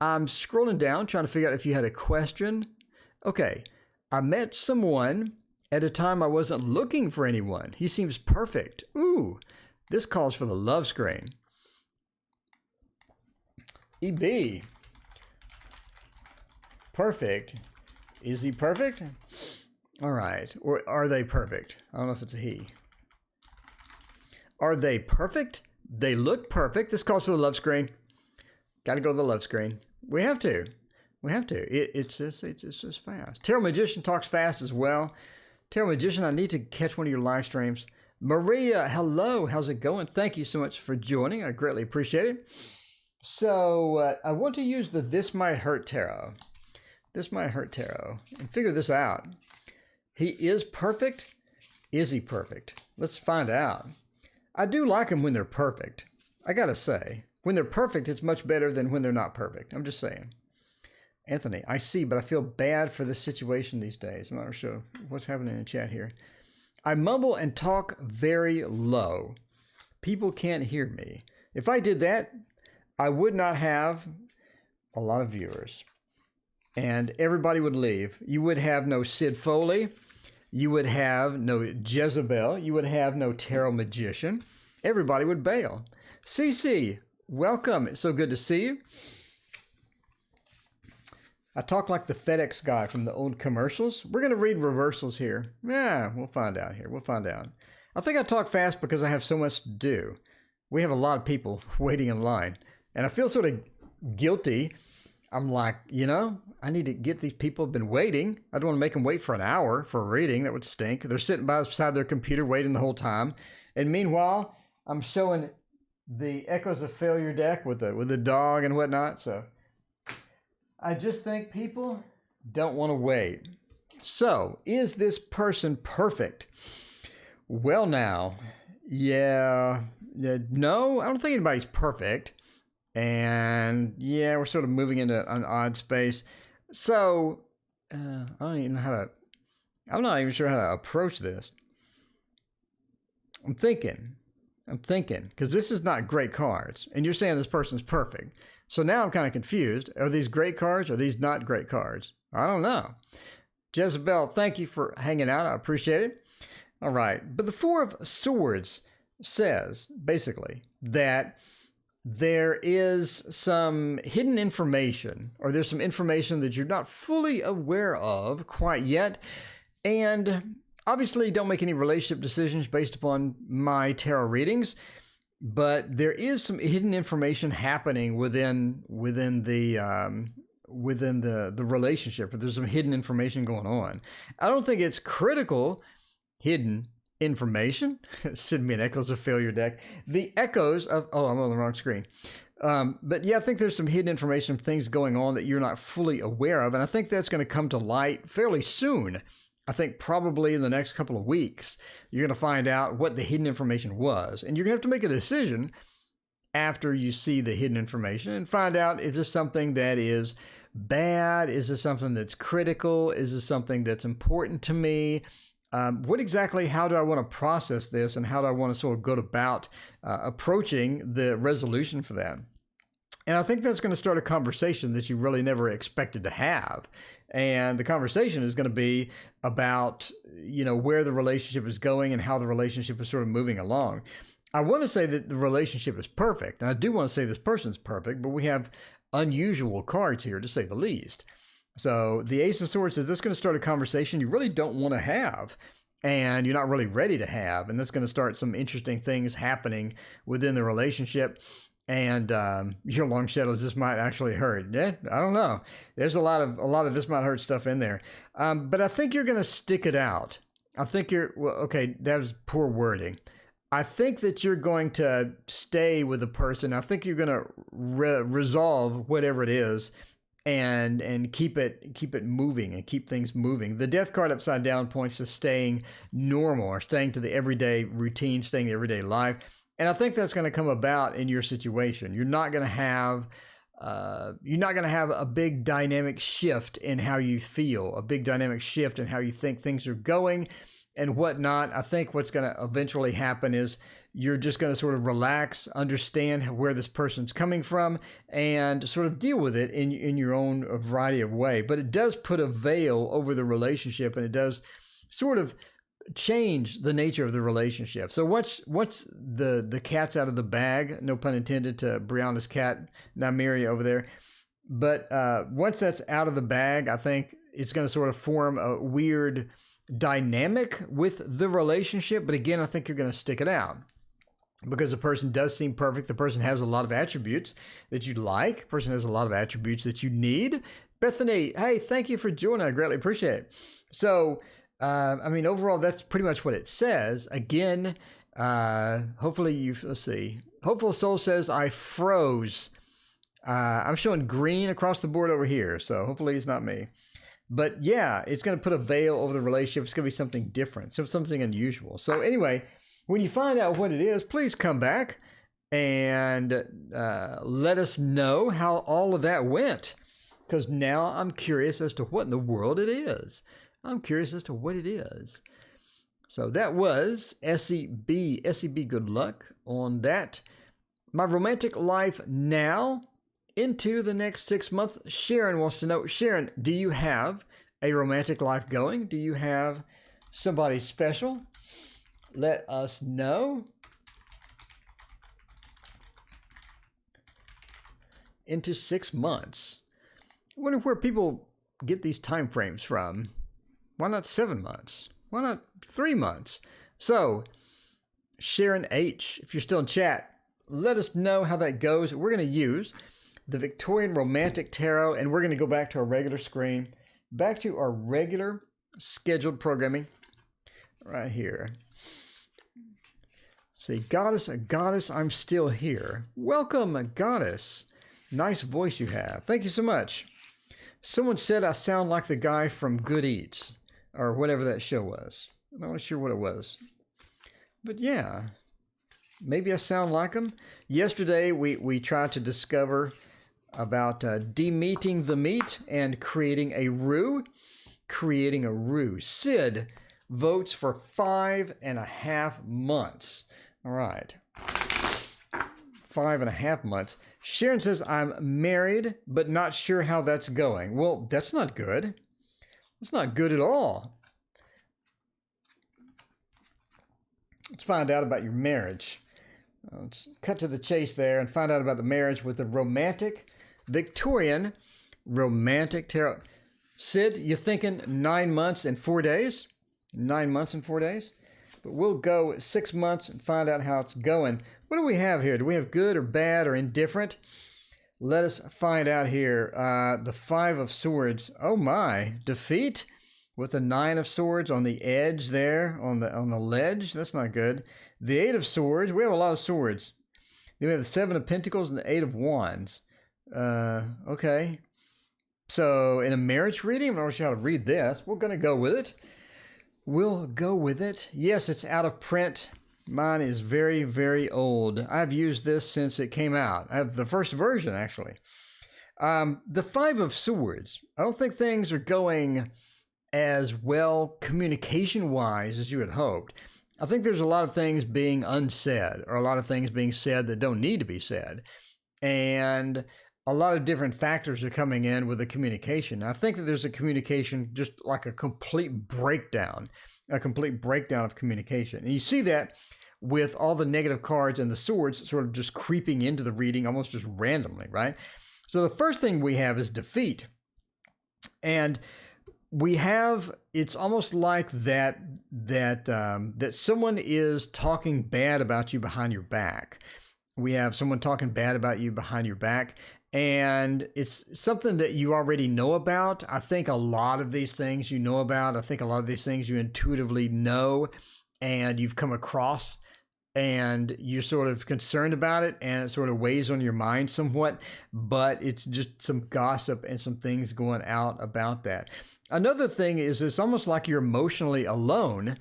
I'm scrolling down trying to figure out if you had a question. Okay. I met someone at a time I wasn't looking for anyone. He seems perfect. Ooh, this calls for the love screen. EB. Perfect. Is he perfect? All right. Or are they perfect? I don't know if it's a he. Are they perfect? They look perfect. This calls for the love screen. Got to go to the love screen. We have to. We have to. It's just fast. Tarot Magician talks fast as well. Tarot Magician, I need to catch one of your live streams. Maria, hello. How's it going? Thank you so much for joining. I greatly appreciate it. So I want to use the This Might Hurt Tarot. This Might Hurt Tarot. And figure this out. He is perfect. Is he perfect? Let's find out. I do like them when they're perfect. I got to say. When they're perfect, it's much better than when they're not perfect. I'm just saying. Anthony, I see, but I feel bad for this situation these days. I'm not sure what's happening in the chat here. I mumble and talk very low. People can't hear me. If I did that, I would not have a lot of viewers. And everybody would leave. You would have no Sid Foley. You would have no Jezebel. You would have no Tarot Magician. Everybody would bail. CC, welcome. It's so good to see you. I talk like the FedEx guy from the old commercials. We're going to read reversals here. Yeah, we'll find out here. We'll find out. I think I talk fast because I have so much to do. We have a lot of people waiting in line. And I feel sort of guilty. I'm like, I need to get these people who've been waiting. I don't want to make them wait for an hour for a reading. That would stink. They're sitting beside their computer waiting the whole time. And meanwhile, I'm showing the Echoes of Failure deck with the dog and whatnot. So I just think people don't want to wait. So is this person perfect? Well, now, no, I don't think anybody's perfect. And yeah, we're sort of moving into an odd space. So I'm not even sure how to approach this. I'm thinking, because this is not great cards. And you're saying this person's perfect. So now I'm kind of confused. Are these great cards? Or are these not great cards? I don't know. Jezebel, thank you for hanging out. I appreciate it. All right. But the Four of Swords says, basically, that there is some hidden information, or there's some information that you're not fully aware of quite yet. And obviously, don't make any relationship decisions based upon my tarot readings, but there is some hidden information happening within the relationship. But there's some hidden information going on. I don't think it's critical hidden information. Send me an Echoes of Failure deck. The Echoes of, I'm on the wrong screen. But yeah, I think there's some hidden information, things going on that you're not fully aware of. And I think that's going to come to light fairly soon. I think probably in the next couple of weeks, you're going to find out what the hidden information was. And you're going to have to make a decision after you see the hidden information and find out, is this something that is bad? Is this something that's critical? Is this something that's important to me? How do I want to process this, and how do I want to sort of go about approaching the resolution for that? And I think that's going to start a conversation that you really never expected to have. And the conversation is going to be about, where the relationship is going and how the relationship is sort of moving along. I want to say that the relationship is perfect. And I do want to say this person's perfect, but we have unusual cards here, to say the least. So the Ace of Swords says this is going to start a conversation you really don't want to have, and you're not really ready to have. And that's going to start some interesting things happening within the relationship. And your long shadows, this might actually hurt. Yeah, I don't know. There's a lot of this might hurt stuff in there. But I think you're going to stick it out. I think that was poor wording. I think that you're going to stay with the person. I think you're going to resolve whatever it is and keep it moving and keep things moving. The Death card upside down points to staying normal, or staying to the everyday routine, staying the everyday life. And I think that's going to come about in your situation. You're not going to have a big dynamic shift in how you feel, a big dynamic shift in how you think things are going and whatnot. I think what's going to eventually happen is you're just going to sort of relax, understand where this person's coming from, and sort of deal with it in your own variety of way. But it does put a veil over the relationship, and it does sort of change the nature of the relationship. So what's the cat's out of the bag? No pun intended to Brianna's cat, Nymeria over there. But once that's out of the bag, I think it's going to sort of form a weird dynamic with the relationship. But again, I think you're going to stick it out because the person does seem perfect. The person has a lot of attributes that you like. The person has a lot of attributes that you need. Bethany, hey, thank you for joining. I greatly appreciate it. So, overall, that's pretty much what it says. Again, hopefully let's see. Hopeful Soul says, I froze. I'm showing green across the board over here. So hopefully it's not me. But yeah, it's going to put a veil over the relationship. It's going to be something different. So something unusual. So anyway, when you find out what it is, please come back and let us know how all of that went. Because now I'm curious as to what in the world it is. I'm curious as to what it is. So that was SEB. SEB, good luck on that. my romantic life now into the next 6 months. Sharon wants to know, Sharon, do you have a romantic life going? Do you have somebody special? Let us know. Into 6 months. I wonder where people get these time frames from. Why not 7 months? Why not 3 months? So, Sharon H., if you're still in chat, let us know how that goes. We're going to use the Victorian Romantic Tarot, and we're going to go back to our regular screen, back to our regular scheduled programming right here. See, Goddess, I'm still here. Welcome, Goddess. Nice voice you have. Thank you so much. Someone said I sound like the guy from Good Eats, or whatever that show was. I'm not sure what it was. But yeah, maybe I sound like him. Yesterday, we tried to discover about demeating the meat and creating a roux. Sid votes for 5.5 months. All right. 5.5 months. Sharon says, I'm married, but not sure how that's going. Well, that's not good. That's not good at all. Let's find out about your marriage. Let's cut to the chase there and find out about the marriage with the romantic, Victorian, romantic tarot. Sid, you thinking 9 months and 4 days? 9 months and 4 days? But we'll go 6 months and find out how it's going. What do we have here? Do we have good or bad or indifferent? Let us find out here. The 5 of Swords. Oh my, defeat with the 9 of Swords on the edge there, on the ledge. That's not good. The 8 of Swords. We have a lot of swords. Then we have the 7 of Pentacles and the 8 of Wands. Okay. So in a marriage reading, I'm not sure how to read this. We're going to go with it. We'll go with it. Yes, it's out of print. Mine is very, very old. I've used this since it came out. I have the first version, actually. The 5 of Swords. I don't think things are going as well communication-wise as you had hoped. I think there's a lot of things being unsaid, or a lot of things being said that don't need to be said. And a lot of different factors are coming in with the communication. I think that there's a communication, just like a complete breakdown of communication. And you see that with all the negative cards and the swords sort of just creeping into the reading almost just randomly, right? So the first thing we have is defeat. And we have, it's almost like that someone is talking bad about you behind your back. We have someone talking bad about you behind your back. And it's something that you already know about. I think a lot of these things you know about. I think a lot of these things you intuitively know and you've come across, and you're sort of concerned about it, and it sort of weighs on your mind somewhat, but it's just some gossip and some things going out about that. Another thing is it's almost like you're emotionally alone.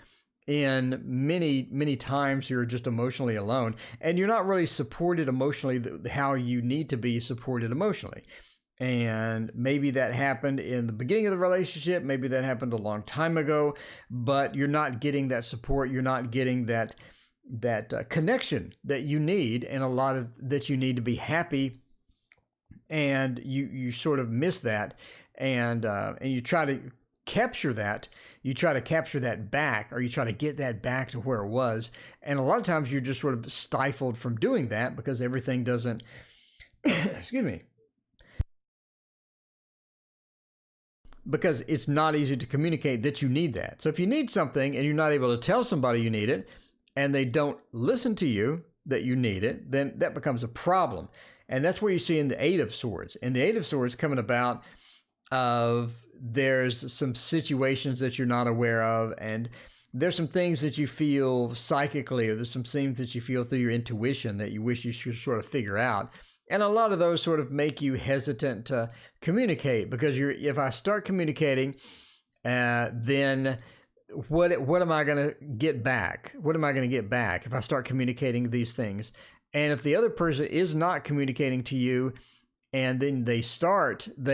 In many times you're just emotionally alone, and you're not really supported emotionally how you need to be supported emotionally. And maybe that happened in the beginning of the relationship, maybe that happened a long time ago, but you're not getting that support, you're not getting that connection that you need, and a lot of that you need to be happy, and you sort of miss that, and you try to capture that. You try to capture that back, or you try to get that back to where it was. And a lot of times you're just sort of stifled from doing that because everything doesn't, excuse me, because it's not easy to communicate that you need that. So if you need something and you're not able to tell somebody you need it, and they don't listen to you that you need it, then that becomes a problem. And that's where you see in the 8 of Swords. And the 8 of Swords coming about of there's some situations that you're not aware of, and there's some things that you feel psychically, or there's some things that you feel through your intuition that you wish you should sort of figure out. And a lot of those sort of make you hesitant to communicate, because if I start communicating, then what am I going to get back? What am I going to get back if I start communicating these things? And if the other person is not communicating to you, and then they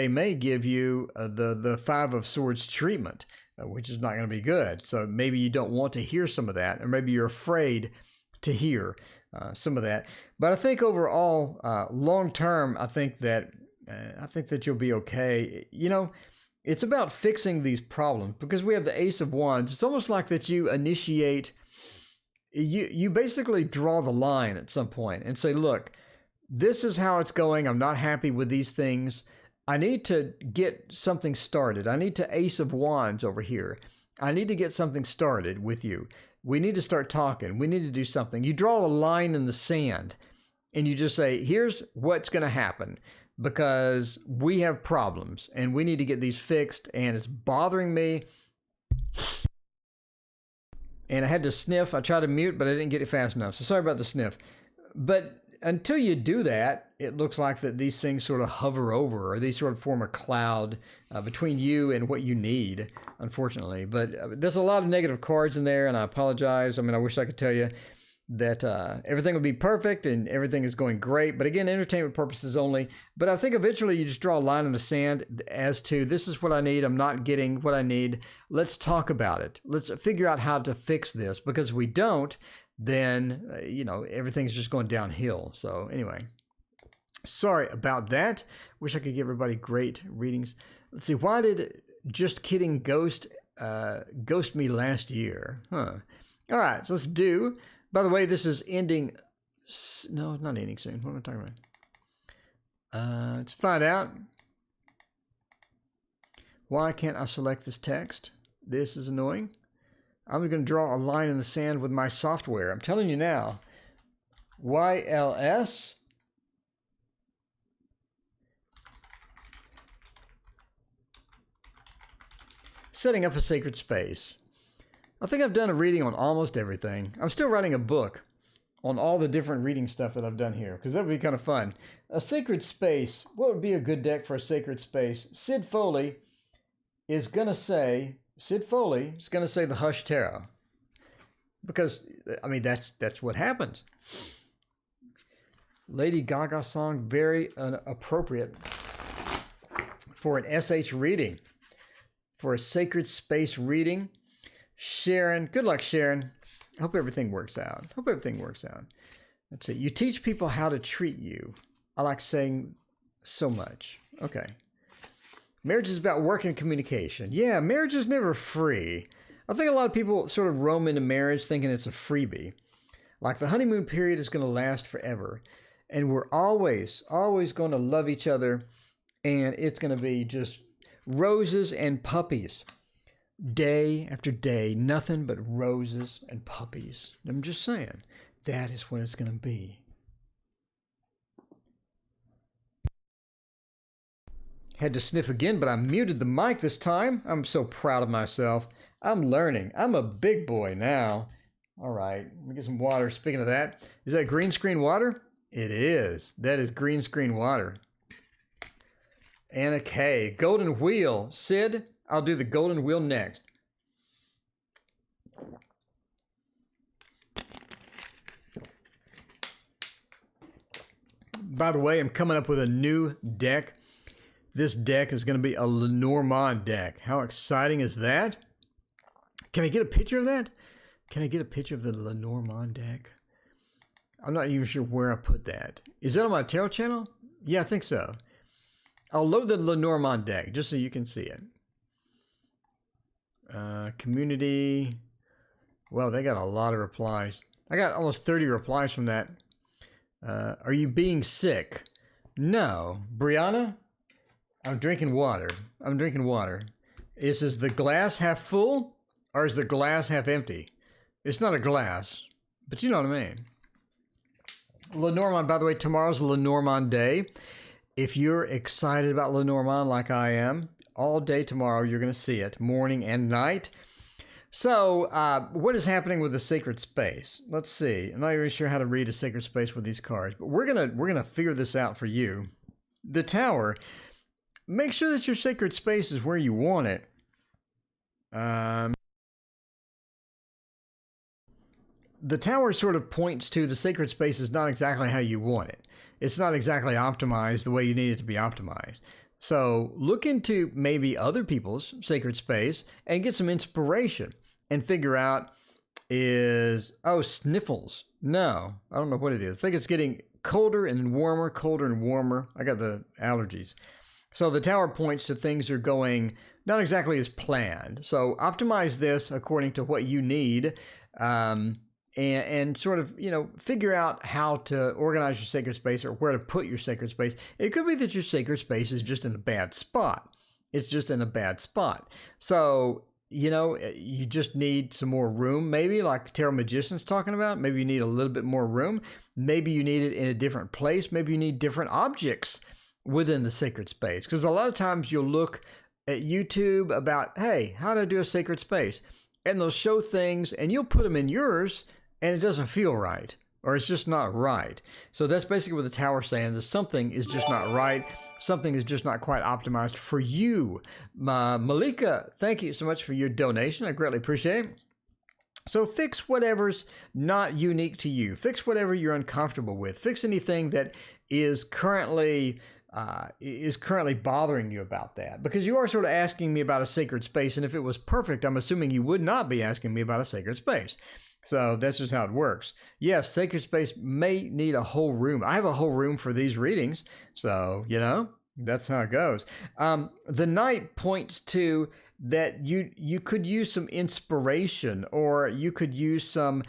may give you the 5 of Swords treatment, which is not going to be good. So maybe you don't want to hear some of that, or maybe you're afraid to hear some of that. But I think overall, long term, I think that you'll be okay. You know, it's about fixing these problems because we have the Ace of Wands. It's almost like that you initiate, you basically draw the line at some point and say, look, this is how it's going. I'm not happy with these things. I need to get something started. I need to Ace of Wands over here. I need to get something started with you. We need to start talking. We need to do something. You draw a line in the sand and you just say, here's what's going to happen because we have problems and we need to get these fixed and it's bothering me. And I had to sniff. I tried to mute, but I didn't get it fast enough. So sorry about the sniff. But until you do that, it looks like that these things sort of hover over or they sort of form a cloud between you and what you need, unfortunately. But there's a lot of negative cards in there, and I apologize. I mean, I wish I could tell you that everything would be perfect and everything is going great. But again, entertainment purposes only. But I think eventually you just draw a line in the sand as to this is what I need. I'm not getting what I need. Let's talk about it. Let's figure out how to fix this because if we don't, then, you know, everything's just going downhill. So anyway, sorry about that. Wish I could give everybody great readings. Let's see. Why did Just Kidding ghost me last year? Huh. All right. So let's do, by the way, this is ending. No, it's not ending soon. What am I talking about? Let's find out. Why can't I select this text? This is annoying. I'm going to draw a line in the sand with my software. I'm telling you now. YLS. Setting up a sacred space. I think I've done a reading on almost everything. I'm still writing a book on all the different reading stuff that I've done here because that would be kind of fun. A sacred space. What would be a good deck for a sacred space? Sid Foley is going to say the Hush Tarot. Because, I mean, that's what happens. Lady Gaga song, very appropriate for an SH reading. For a sacred space reading. Sharon, good luck, Sharon. I hope everything works out. That's it. You teach people how to treat you. I like saying so much. Okay. Marriage is about work and communication. Yeah, marriage is never free. I think a lot of people sort of roam into marriage thinking it's a freebie. Like the honeymoon period is going to last forever. And we're always going to love each other. And it's going to be just roses and puppies. Day after day, nothing but roses and puppies. I'm just saying, that is what it's going to be. Had to sniff again, but I muted the mic this time. I'm so proud of myself. I'm learning. I'm a big boy now. All right, let me get some water. Speaking of that, is that green screen water? It is. That is green screen water. Anna K. Golden Wheel. Sid, I'll do the golden wheel next. By the way, I'm coming up with a new deck. This deck is going to be a Lenormand deck. How exciting is that? Can I get a picture of that? Can I get a picture of the Lenormand deck? I'm not even sure where I put that. Is that on my tarot channel? Yeah, I think so. I'll load the Lenormand deck just so you can see it. Community. Well, they got a lot of replies. I got almost 30 replies from that. Are you being sick? No. Brianna? I'm drinking water. Is the glass half full or is the glass half empty? It's not a glass, but you know what I mean. Lenormand, by the way, tomorrow's Lenormand Day. If you're excited about Lenormand like I am, all day tomorrow you're going to see it, morning and night. So, what is happening with the sacred space? Let's see. I'm not even sure how to read a sacred space with these cards, but we're gonna figure this out for you. The Tower. Make sure that your sacred space is where you want it. The Tower sort of points to the sacred space is not exactly how you want it. It's not exactly optimized the way you need it to be optimized. So look into maybe other people's sacred space and get some inspiration and figure out is, oh, sniffles. No, I don't know what it is. I think it's getting colder and warmer, colder and warmer. I got the allergies. So the tower points to things are going not exactly as planned. So optimize this according to what you need, and sort of, figure out how to organize your sacred space or where to put your sacred space. It could be that your sacred space is just in a bad spot. It's just in a bad spot. So, you just need some more room, maybe like Tarot Magician's talking about. Maybe you need a little bit more room. Maybe you need it in a different place. Maybe you need different objects within the sacred space. Because a lot of times you'll look at YouTube about, hey, how to do a sacred space. And they'll show things and you'll put them in yours and it doesn't feel right, or it's just not right. So that's basically what the tower's saying, is something is just not right. Something is just not quite optimized for you. Malika, thank you so much for your donation. I greatly appreciate it. So fix whatever's not unique to you. Fix whatever you're uncomfortable with. Fix anything that is currently bothering you about that. Because you are sort of asking me about a sacred space, and if it was perfect, I'm assuming you would not be asking me about a sacred space. So that's just how it works. Yes, sacred space may need a whole room. I have a whole room for these readings. So, that's how it goes. The Knight points to that you could use some inspiration, or you could use some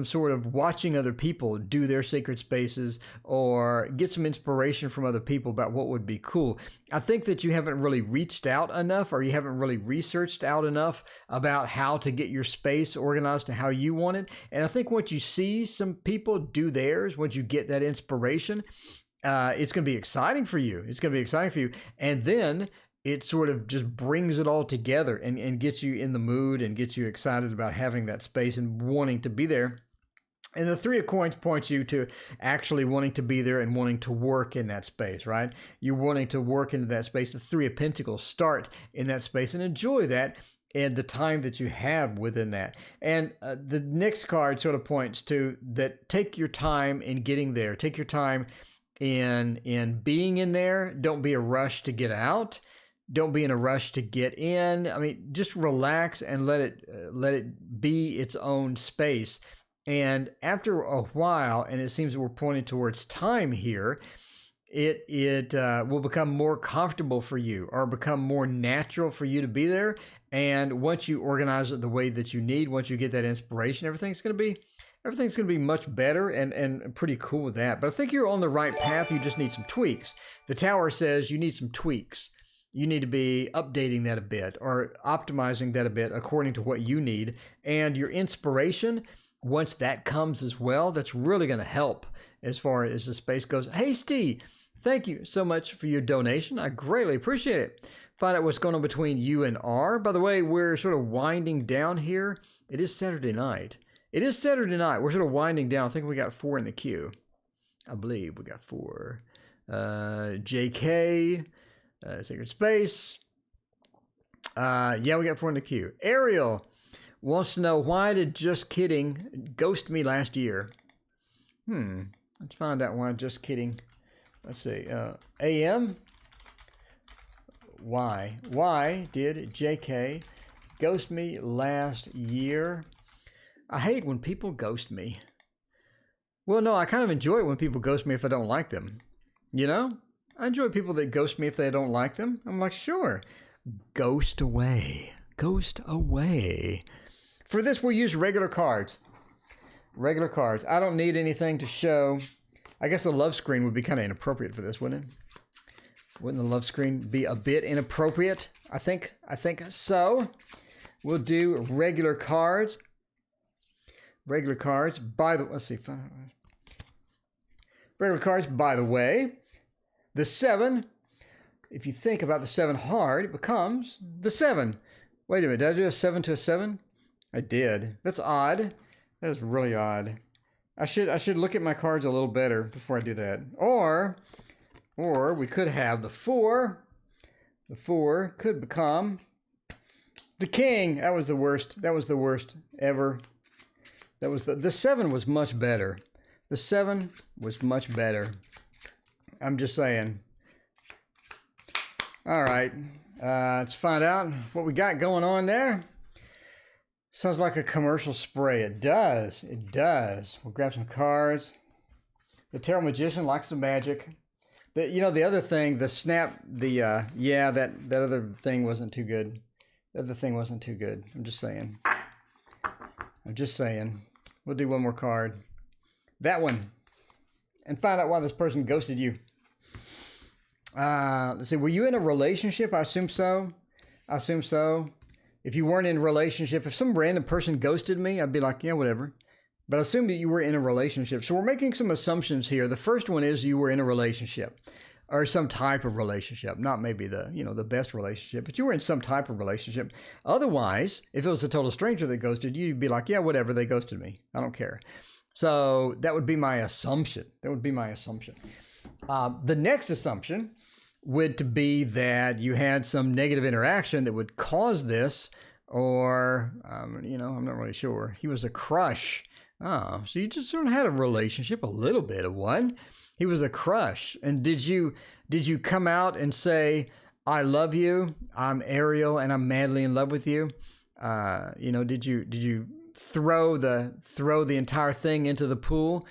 sort of watching other people do their sacred spaces, or get some inspiration from other people about what would be cool. I think that you haven't really reached out enough, or you haven't really researched out enough about how to get your space organized to how you want it. And I think once you see some people do theirs, once you get that inspiration, it's going to be exciting for you. It's going to be exciting for you. And then it sort of just brings it all together and gets you in the mood and gets you excited about having that space and wanting to be there. And the Three of Coins points you to actually wanting to be there and wanting to work in that space, right? You're wanting to work into that space. The Three of Pentacles, start in that space and enjoy that and the time that you have within that. And the next card sort of points to that, take your time in getting there. Take your time in being in there. Don't be a rush to get out. Don't be in a rush to get in. I mean, just relax and let it be its own space. And after a while, and it seems that we're pointing towards time here, it will become more comfortable for you, or become more natural for you to be there. And once you organize it the way that you need, once you get that inspiration, everything's going to be much better and pretty cool with that. But I think you're on the right path. You just need some tweaks. The Tower says you need some tweaks. You need to be updating that a bit, or optimizing that a bit according to what you need. And your inspiration, once that comes as well, that's really going to help as far as the space goes. Hey, Steve, thank you so much for your donation. I greatly appreciate it. Find out what's going on between you and R. By the way, we're sort of winding down here. It is Saturday night. We're sort of winding down. I think we got 4 in the queue. I believe we got 4. JK, Sacred Space. Yeah, we got 4 in the queue. Ariel wants to know, why did Just Kidding ghost me last year? Let's find out why Just Kidding. Let's see. AM. Why did JK ghost me last year? I hate when people ghost me. Well, no, I kind of enjoy it when people ghost me if I don't like them. I enjoy people that ghost me if they don't like them. I'm like, sure. Ghost away. Ghost away. For this, we'll use regular cards. Regular cards. I don't need anything to show. I guess a love screen would be kind of inappropriate for this, wouldn't it? Wouldn't the love screen be a bit inappropriate? I think so. We'll do regular cards. Regular cards. Let's see. Regular cards, by the way. The 7, if you think about the 7 hard, it becomes the 7. Wait a minute, did I do a 7 to a 7? I did. That's odd. That is really odd. I should look at my cards a little better before I do that. Or we could have the 4. The 4 could become the King. That was the worst. That was the worst ever. That was the 7 was much better. The 7 was much better. I'm just saying. All right. Let's find out what we got going on there. Sounds like a commercial spray. It does. It does. We'll grab some cards. The Tarot Magician likes the magic. The other thing, the snap, that other thing wasn't too good. The other thing wasn't too good. I'm just saying. We'll do one more card. That one. And find out why this person ghosted you. Let's see. Were you in a relationship? I assume so. If you weren't in a relationship, if some random person ghosted me, I'd be like, yeah, whatever. But I assume that you were in a relationship. So we're making some assumptions here. The first one is you were in a relationship or some type of relationship, not maybe the best relationship, but you were in some type of relationship. Otherwise, if it was a total stranger that ghosted you, you'd be like, yeah, whatever, they ghosted me. I don't care. So that would be my assumption. The next assumption would be that you had some negative interaction that would cause this, or, I'm not really sure. He was a crush. Oh, so you just sort of had a relationship, a little bit of one. He was a crush. And did you come out and say, I love you, I'm Ariel, and I'm madly in love with you? Did you throw the entire thing into the pool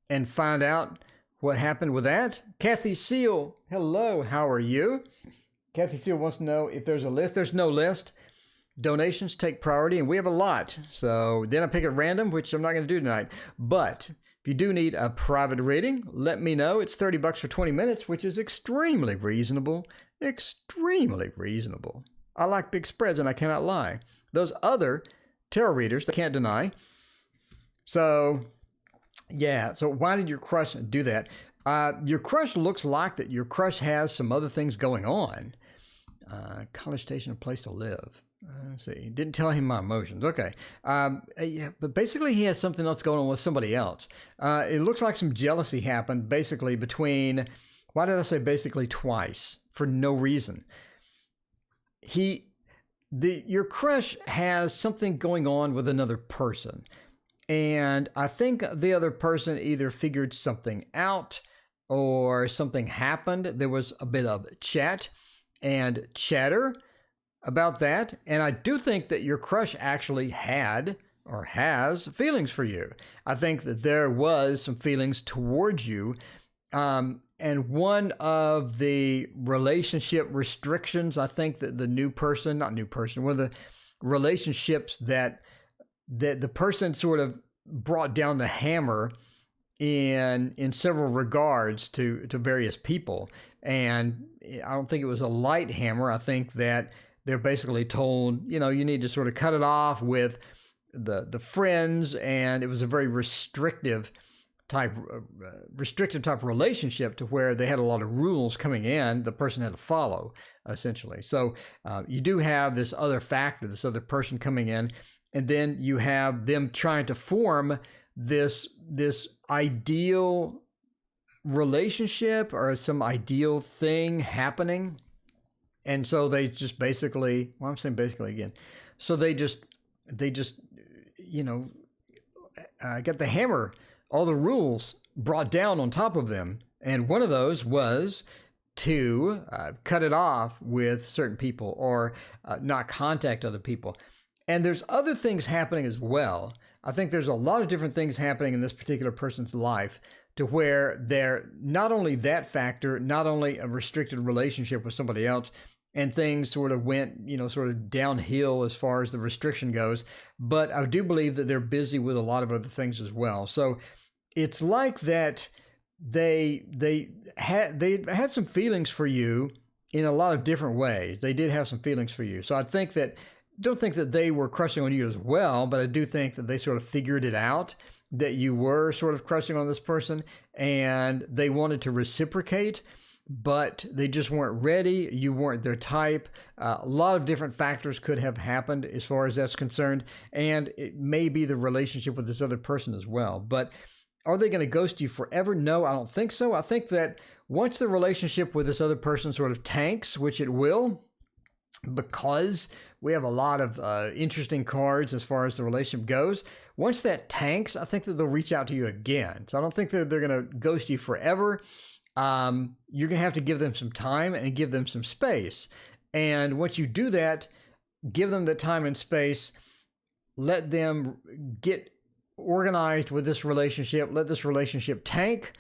and find out what happened with that? Kathy Seal, hello, how are you? Kathy Seal wants to know if there's a list. There's no list. Donations take priority, and we have a lot. So then I pick at random, which I'm not going to do tonight. But if you do need a private reading, let me know. It's $30 for 20 minutes, which is extremely reasonable. Extremely reasonable. I like big spreads, and I cannot lie. Those other tarot readers, they can't deny. So, yeah. So why did your crush do that? Your crush looks like that your crush has some other things going on. College station, a place to live. Let's see. Didn't tell him my emotions. Okay. Yeah, but basically he has something else going on with somebody else. It looks like some jealousy happened basically between, why did I say basically twice? For no reason. Your crush has something going on with another person. And I think the other person either figured something out or something happened. There was a bit of chat and chatter about that. And I do think that your crush actually had or has feelings for you. I think that there was some feelings towards you. And one of the relationship restrictions, I think that one of the relationships that the person sort of brought down the hammer in several regards to various people. And I don't think it was a light hammer. I think that they're basically told, you need to sort of cut it off with the friends. And it was a very restrictive type relationship to where they had a lot of rules coming in the person had to follow, essentially. So you do have this other factor, this other person coming in, and then you have them trying to form this ideal relationship or some ideal thing happening. And so they just basically, well, I'm saying basically again, so they just got the hammer, all the rules brought down on top of them. And one of those was to cut it off with certain people or not contact other people. And there's other things happening as well. I think there's a lot of different things happening in this particular person's life to where they're not only that factor, not only a restricted relationship with somebody else, and things sort of went, sort of downhill as far as the restriction goes. But I do believe that they're busy with a lot of other things as well. So it's like that they had some feelings for you in a lot of different ways. They did have some feelings for you. So I don't think that they were crushing on you as well, but I do think that they sort of figured it out, that you were sort of crushing on this person and they wanted to reciprocate, but they just weren't ready. You weren't their type. A lot of different factors could have happened as far as that's concerned. And it may be the relationship with this other person as well. But are they going to ghost you forever? No, I don't think so. I think that once the relationship with this other person sort of tanks, which it will, because we have a lot of interesting cards as far as the relationship goes. Once that tanks, I think that they'll reach out to you again. So I don't think that they're going to ghost you forever. You're going to have to give them some time and give them some space. And once you do that, give them the time and space, let them get organized with this relationship, let this relationship tank.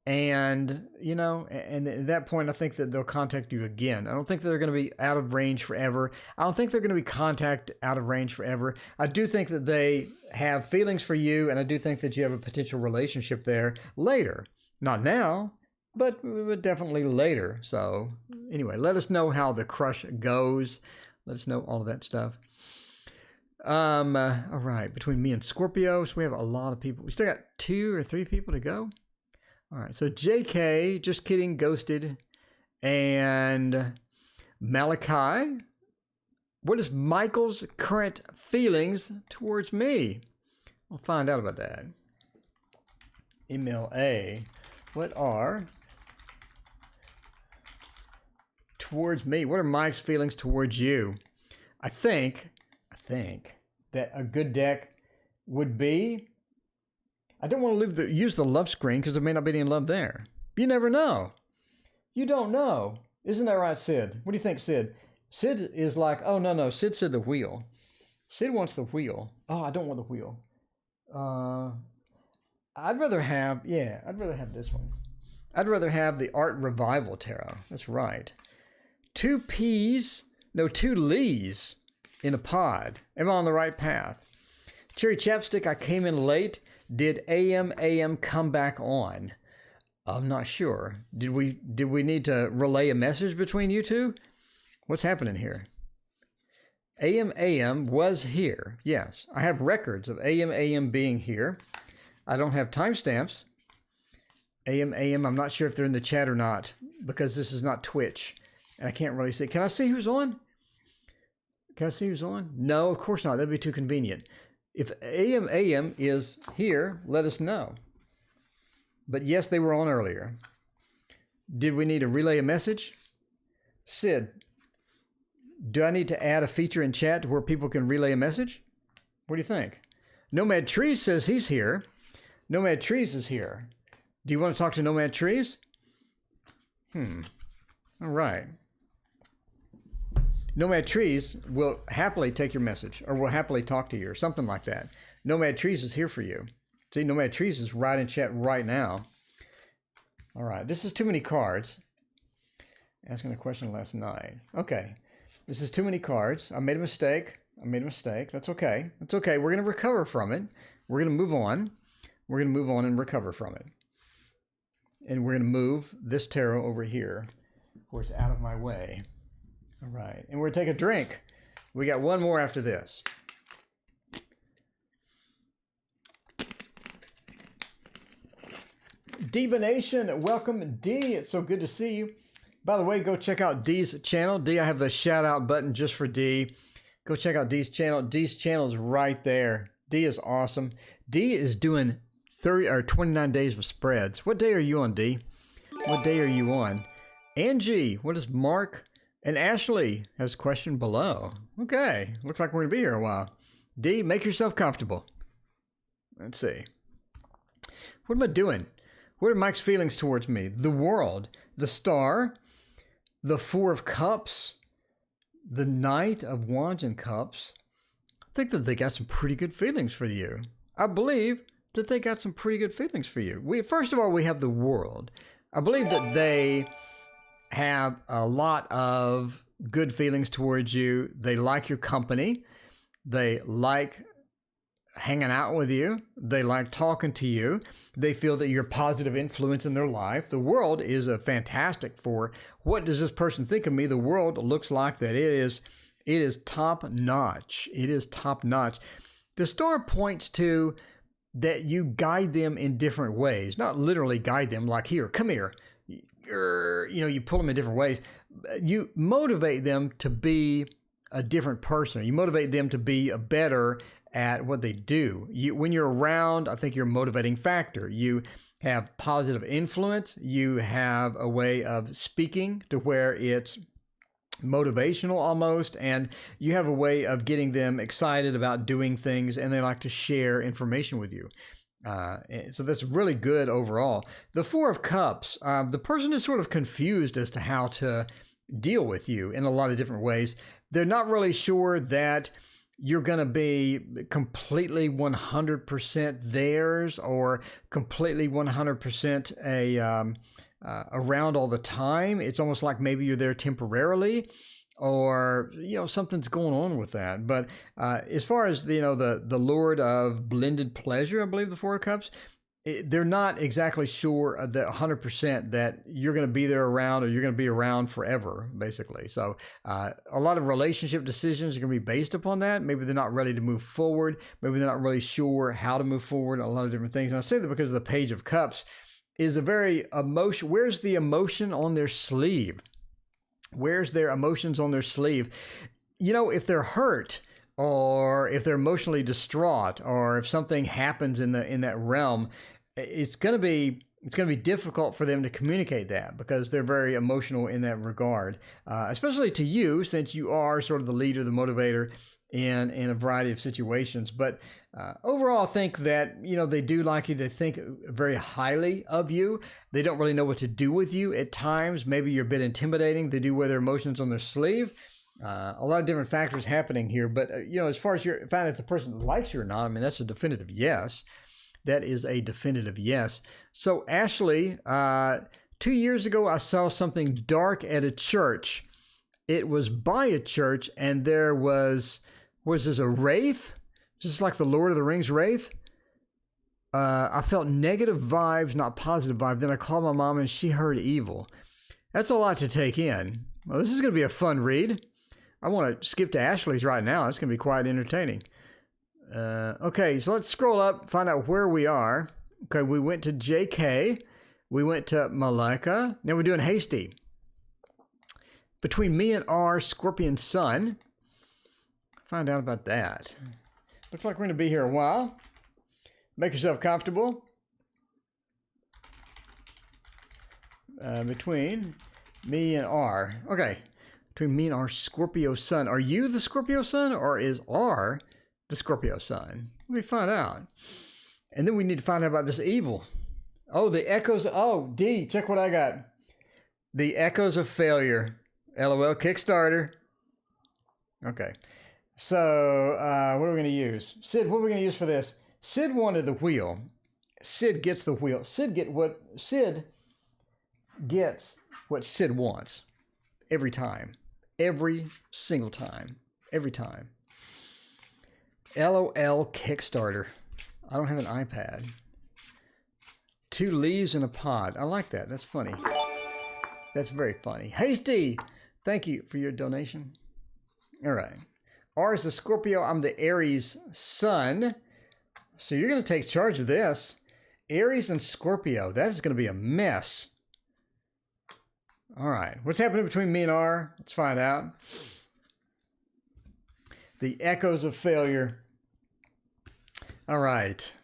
And, you know, and at that point, I think that they'll contact you again. I don't think they're going to be out of range forever. I don't think they're going to be contact out of range forever. I do think that they have feelings for you, and I do think that you have a potential relationship there later. Not now, but definitely later. So anyway, let us know how the crush goes. Let us know all of that stuff. All right. Between me and Scorpio, so we have a lot of people. We still got 2 or 3 people to go. All right, so JK, just kidding, ghosted, and Malachi. What is Michael's current feelings towards me? We'll find out about that. Email A, what are towards me? What are Mike's feelings towards you? I think that a good deck would be, I don't want to use the love screen because there may not be any love there. You never know. You don't know. Isn't that right, Sid? What do you think, Sid? Sid is like, oh, no. Sid said the wheel. Sid wants the wheel. Oh, I don't want the wheel. I'd rather have this one. I'd rather have the Art Revival Tarot. That's right. 2 P's, no, 2 Lees in a pod. Am I on the right path? Cherry Chapstick, I came in late. Did AM come back on? I'm not sure. Did we need to relay a message between you two? What's happening here? AM was here. Yes, I have records of AM being here. I don't have timestamps. AM, I'm not sure if they're in the chat or not because this is not Twitch. And I can't really see. Can I see who's on? Can I see who's on? No, of course not. That'd be too convenient. If AM is here, let us know. But yes, they were on earlier. Did we need to relay a message? Sid, do I need to add a feature in chat where people can relay a message? What do you think? Nomad Trees says he's here. Nomad Trees is here. Do you want to talk to Nomad Trees? All right. Nomad Trees will happily take your message or will happily talk to you or something like that. Nomad Trees is here for you. See, Nomad Trees is right in chat right now. All right. This is too many cards. Asking a question last night. Okay. This is too many cards. I made a mistake. That's okay. That's okay. We're going to recover from it. We're going to move on. We're going to move on and recover from it. And we're going to move this tarot over here where it's out of my way. All right, and we're going to take a drink. We got one more after this. Diva Nation, welcome, D. It's so good to see you. By the way, go check out D's channel. D, I have the shout out button just for D. Go check out D's channel. D's channel is right there. D is awesome. D is doing 30 or 29 days of spreads. What day are you on, D? What day are you on? Angie, what is Mark? And Ashley has a question below. Okay, looks like we're going to be here a while. D, make yourself comfortable. Let's see. What am I doing? What are Mike's feelings towards me? The World, the Star, the 4 of Cups, the Knight of Wands and Cups. I think that they got some pretty good feelings for you. I believe that they got some pretty good feelings for you. First of all, we have the World. I believe that they have a lot of good feelings towards you. They like your company. They like hanging out with you. They like talking to you. They feel that you're a positive influence in their life. The World is a fantastic for what does this person think of me? The World looks like that it is top notch. It is top notch. The Star points to that you guide them in different ways, not literally guide them like, here, come here. You pull them in different ways. You motivate them to be a different person. You motivate them to be better at what they do. When you're around, I think you're a motivating factor. You have positive influence. You have a way of speaking to where it's motivational almost, and you have a way of getting them excited about doing things, and they like to share information with you. So that's really good overall. The 4 of Cups, the person is sort of confused as to how to deal with you in a lot of different ways. They're not really sure that you're going to be completely 100% theirs or completely 100% around all the time. It's almost like maybe you're there temporarily, or something's going on with that. But as far as the Lord of Blended Pleasure, I believe the Four of Cups, they're not exactly sure that 100% that you're going to be there around, or you're going to be around forever, basically. So a lot of relationship decisions are going to be based upon that. Maybe they're not ready to move forward. Maybe they're not really sure how to move forward. A lot of different things. And I say that because the Page of Cups is a very emotion. Where's the emotion on their sleeve? Where's their emotions on their sleeve? If they're hurt, or if they're emotionally distraught, or if something happens in that realm, it's going to be difficult for them to communicate that, because they're very emotional in that regard, especially to you, since you are sort of the leader, the motivator in a variety of situations. But overall, I think that, they do like you. They think very highly of you. They don't really know what to do with you at times. Maybe you're a bit intimidating. They do wear their emotions on their sleeve. A lot of different factors happening here. But, as far as finding if the person likes you or not, I mean, that's a definitive yes. That is a definitive yes. So, Ashley, 2 years ago, I saw something dark at a church. It was by a church, and there was this a wraith? Just like the Lord of the Rings wraith? I felt negative vibes, not positive vibes. Then I called my mom, and she heard evil. That's a lot to take in. Well, this is going to be a fun read. I want to skip to Ashley's right now. It's going to be quite entertaining. Okay, so let's scroll up, find out where we are. Okay, we went to JK. We went to Malika. Now we're doing Hasty. Between me and our Scorpion Sun. Find out about that. Looks like we're going to be here a while. Make yourself comfortable. Between me and R. Okay. Between me and our Scorpio Sun. Are you the Scorpio Sun, or is R the Scorpio Sun? Let me find out. And then we need to find out about this evil. Oh, the echoes. Oh, D, check what I got. The echoes of failure. LOL Kickstarter. Okay. So, what are we going to use? Sid, what are we going to use for this? Sid wanted the wheel. Sid gets the wheel. Sid gets what Sid wants. Every time. Every single time. Every time. LOL Kickstarter. I don't have an iPad. 2 leaves in a pod. I like that. That's funny. That's very funny. Hasty, thank you for your donation. All right. R is the Scorpio. I'm the Aries Sun. So you're going to take charge of this. Aries and Scorpio. That is going to be a mess. All right. What's happening between me and R? Let's find out. The echoes of failure. All right.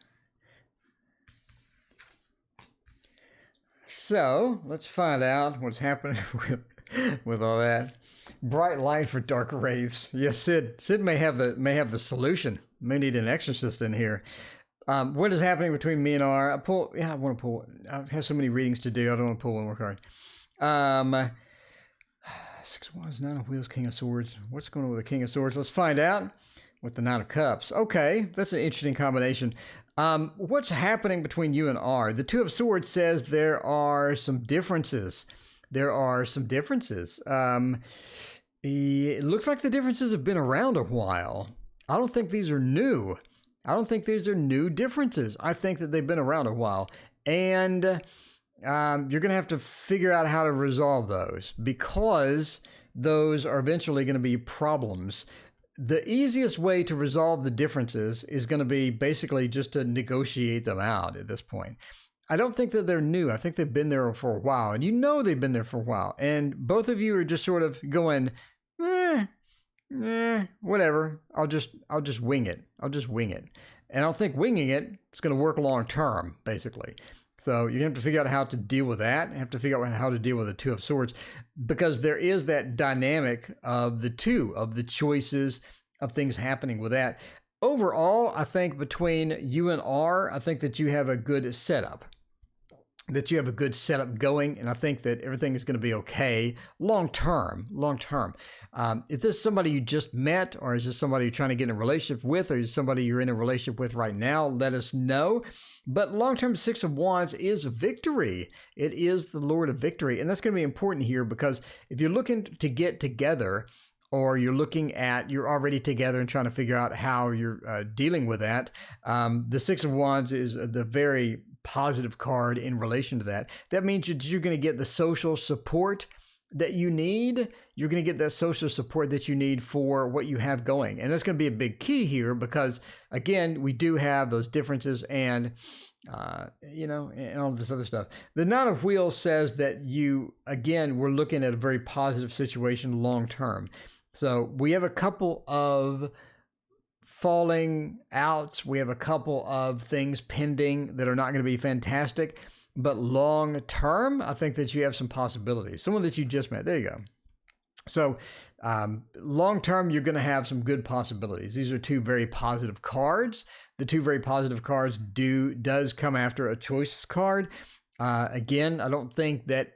So let's find out what's happening with all that. Bright light for dark wraiths. Yes, Sid may have the solution. May need an exorcist in here. What is happening between me and R? I want to pull. I have so many readings to do. I don't want to pull one more card. 6 of Wands, 9 of Wheels, King of Swords. What's going on with the King of Swords? Let's find out with the 9 of Cups. Okay, that's an interesting combination. What's happening between you and R? The 2 of Swords says there are some differences. It looks like the differences have been around a while. I don't think these are new. I don't think these are new differences. I think that they've been around a while. And you're going to have to figure out how to resolve those, because those are eventually going to be problems. The easiest way to resolve the differences is going to be basically just to negotiate them out at this point. I don't think that they're new. I think they've been there for a while, and they've been there for a while. And both of you are just sort of going, whatever. I'll just wing it. And I don't think winging it is going to work long term, basically. So you have to figure out how to deal with that. You have to figure out how to deal with the 2 of Swords, because there is that dynamic of the choices of things happening with that. Overall, I think between you and R, I think that you have a good setup. that you have a good setup going, and I think that everything is going to be okay long term. If this is somebody you just met, or is this somebody you're trying to get in a relationship with, or is somebody you're in a relationship with right now, let us know. But long term, Six of Wands is victory. It is the Lord of victory, and that's going to be important here, because if you're looking to get together, or you're already together and trying to figure out how you're dealing with that, the Six of Wands is the very positive card in relation to that. That means you're going to get the social support that you need. You're going to get that social support that you need for what you have going. And that's going to be a big key here, because again, we do have those differences and, and all this other stuff. The Nine of Wheels says that we're looking at a very positive situation long term. So we have a couple of falling outs. We have a couple of things pending that are not going to be fantastic, but long term, I think that you have some possibilities. Someone that you just met. There you go. So long term, you're going to have some good possibilities. These are two very positive cards. The two very positive cards does come after a choice card. Again, I don't think that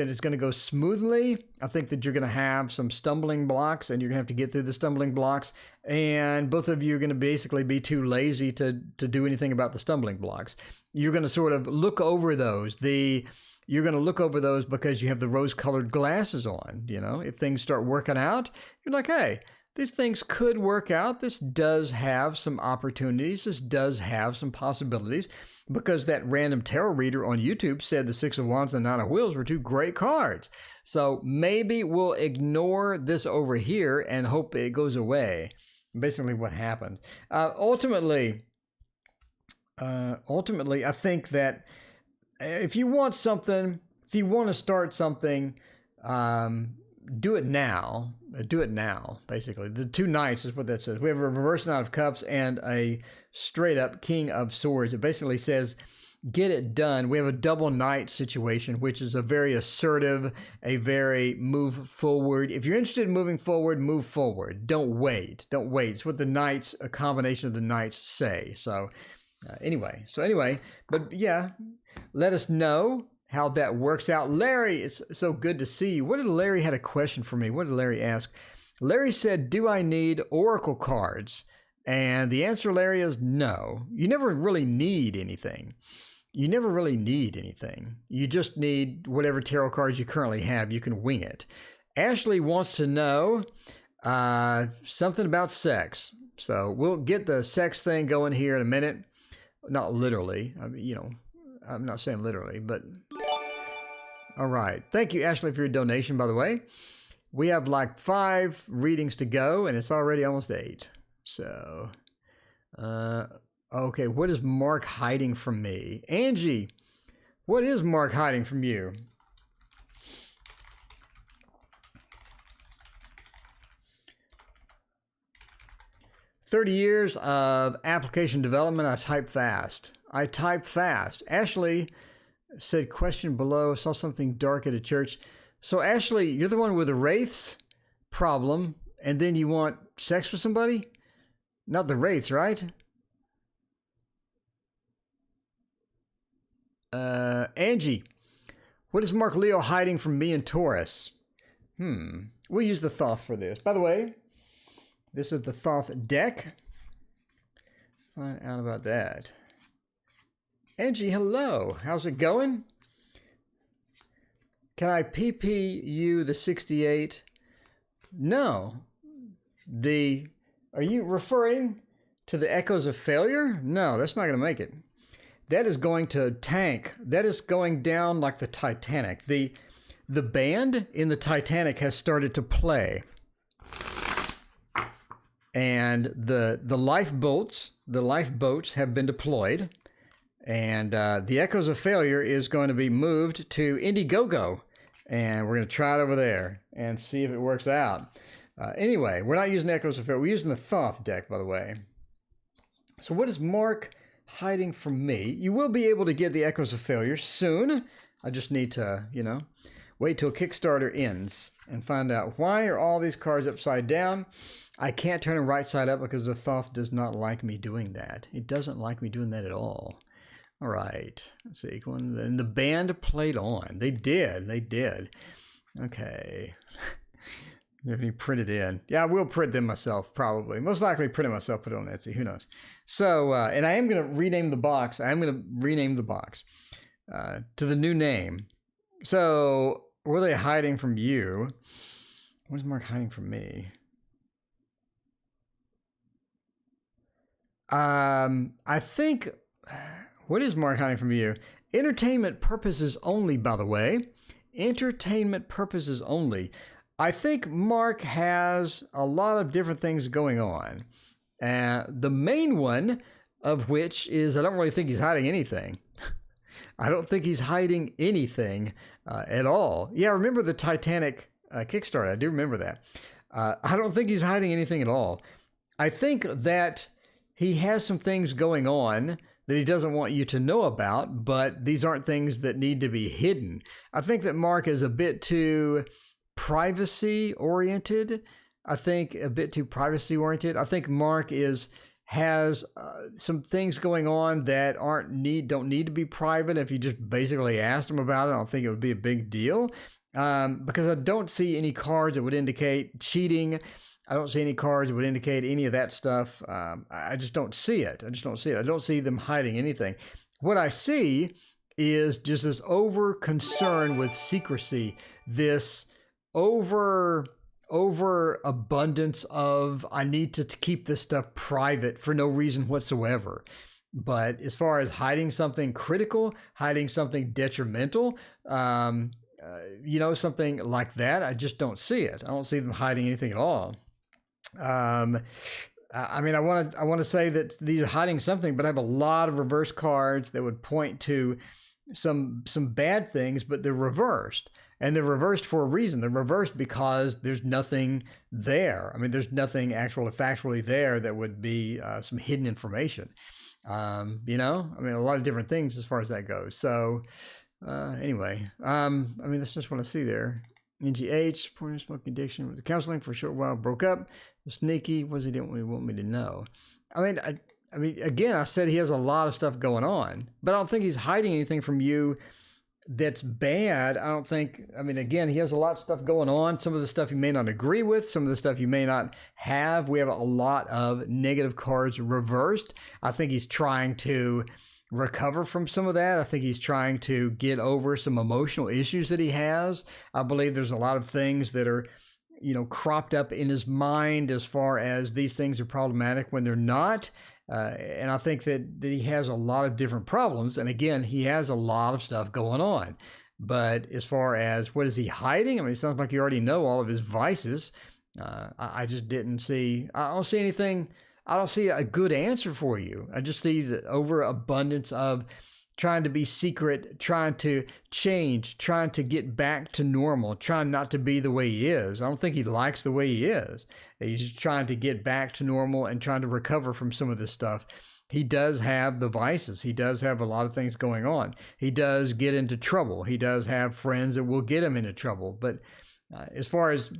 it's going to go smoothly. I think that you're going to have some stumbling blocks, and you're going to have to get through the stumbling blocks. And both of you are going to basically be too lazy to do anything about the stumbling blocks. You're going to sort of look over those. You're going to look over those because you have the rose-colored glasses on. If things start working out, you're like, hey, these things could work out. This does have some opportunities. This does have some possibilities, because that random tarot reader on YouTube said the Six of Wands and Nine of Wheels were two great cards. So maybe we'll ignore this over here and hope it goes away. Basically what happened. Ultimately, I think that if you want to start something, do it now. Do it now, basically. The two knights is what that says. We have a reverse Knight of Cups and a straight up King of Swords. It basically says, get it done. We have a double knight situation, which is a very assertive, a very move forward. If you're interested in moving forward, move forward. Don't wait. It's what a combination of the knights say. So anyway, but yeah, let us know how that works out. Larry, it's so good to see you. Larry had a question for me. What did Larry ask? Larry said, do I need oracle cards? And the answer, Larry, is no. You never really need anything. You just need whatever tarot cards you currently have. You can wing it. Ashley wants to know something about sex. So we'll get the sex thing going here in a minute. Not literally. I'm not saying literally, but all right. Thank you, Ashley, for your donation, by the way. We have like 5 readings to go, and it's already almost 8. So, okay, what is Mark hiding from me? Angie, what is Mark hiding from you? "30 years of application development. I type fast. Ashley said, question below, saw something dark at a church. So Ashley, you're the one with the wraiths problem, and then you want sex with somebody? Not the wraiths, right? Angie, what is Mark Leo hiding from me and Taurus? We'll use the Thoth for this. By the way, this is the Thoth deck. Find out about that. Angie, hello. How's it going? Can I PP you the 68? No. Are you referring to the Echoes of Failure? No, that's not going to make it. That is going to tank. That is going down like the Titanic. The band in the Titanic has started to play. And the lifeboats have been deployed. And the Echoes of Failure is going to be moved to Indiegogo. And we're going to try it over there and see if it works out. Anyway, we're not using Echoes of Failure. We're using the Thoth deck, by the way. So what is Mark hiding from me? You will be able to get the Echoes of Failure soon. I just need to, wait till Kickstarter ends and find out why are all these cards upside down. I can't turn them right side up because the Thoth does not like me doing that. It doesn't like me doing that at all. All right. Let's see. And the band played on. They did. They did. Okay. If you print it in. Yeah, I will print them myself, probably. Most likely print it myself, put it on Etsy. Who knows? So, and I am going to rename the box. I am going to rename the box to the new name. So, what are they hiding from you? What is Mark hiding from me? I think, what is Mark hiding from you? Entertainment purposes only, by the way. Entertainment purposes only. I think Mark has a lot of different things going on. The main one of which is I don't really think he's hiding anything. I don't think he's hiding anything at all. Yeah, remember the Titanic Kickstarter. I do remember that. I don't think he's hiding anything at all. I think that he has some things going on that he doesn't want you to know about, but these aren't things that need to be hidden. I think that Mark is a bit too privacy oriented. I think Mark has some things going on that don't need to be private. If you just basically asked him about it, I don't think it would be a big deal. Because I don't see any cards that would indicate cheating. I don't see any cards that would indicate any of that stuff. I just don't see it. I don't see them hiding anything. What I see is just this over concern with secrecy, this over abundance of I need to keep this stuff private for no reason whatsoever. But as far as hiding something critical, hiding something detrimental, something like that, I just don't see it. I don't see them hiding anything at all. I want to say that these are hiding something, but I have a lot of reverse cards that would point to some bad things, but they're reversed. And they're reversed for a reason. They're reversed because there's nothing there. I mean, there's nothing factually there that would be some hidden information. A lot of different things as far as that goes. So anyway, that's just what I see there. NGH, pointer smoking addiction with the counseling for a short while, broke up. Sneaky, what does he didn't really want me to know? Again, I said he has a lot of stuff going on, but I don't think he's hiding anything from you that's bad. Again, he has a lot of stuff going on. Some of the stuff you may not agree with, some of the stuff you may not have. We have a lot of negative cards reversed. I think he's trying to recover from some of that. I think he's trying to get over some emotional issues that he has. I believe there's a lot of things that are, cropped up in his mind as far as these things are problematic when they're not. And I think that he has a lot of different problems. And again, he has a lot of stuff going on. But as far as what is he hiding? It sounds like you already know all of his vices. I just didn't see, I don't see anything. I don't see a good answer for you. I just see the overabundance of trying to be secret, trying to change, trying to get back to normal, trying not to be the way he is. I don't think he likes the way he is. He's just trying to get back to normal and trying to recover from some of this stuff. He does have the vices. He does have a lot of things going on. He does get into trouble. He does have friends that will get him into trouble. But as far as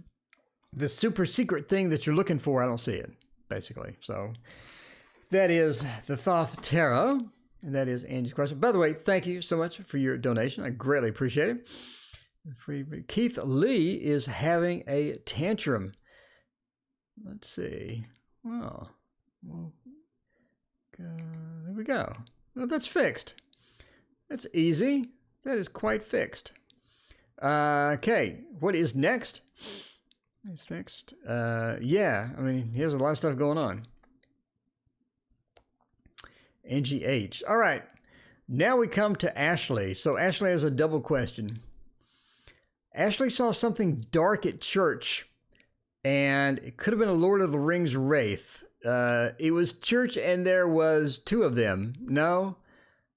the super secret thing that you're looking for, I don't see it, basically. So that is the Thoth Tarot. And that is Angie's question. By the way, thank you so much for your donation. I greatly appreciate it. Keith Lee is having a tantrum. Let's see. Well, there we go. Well, that's fixed. That's easy. That is quite fixed. Okay, what is next? It's fixed. He has a lot of stuff going on. NGH. All right. Now we come to Ashley. So Ashley has a double question. Ashley saw something dark at church, and it could have been a Lord of the Rings wraith. It was church, and there was two of them. No,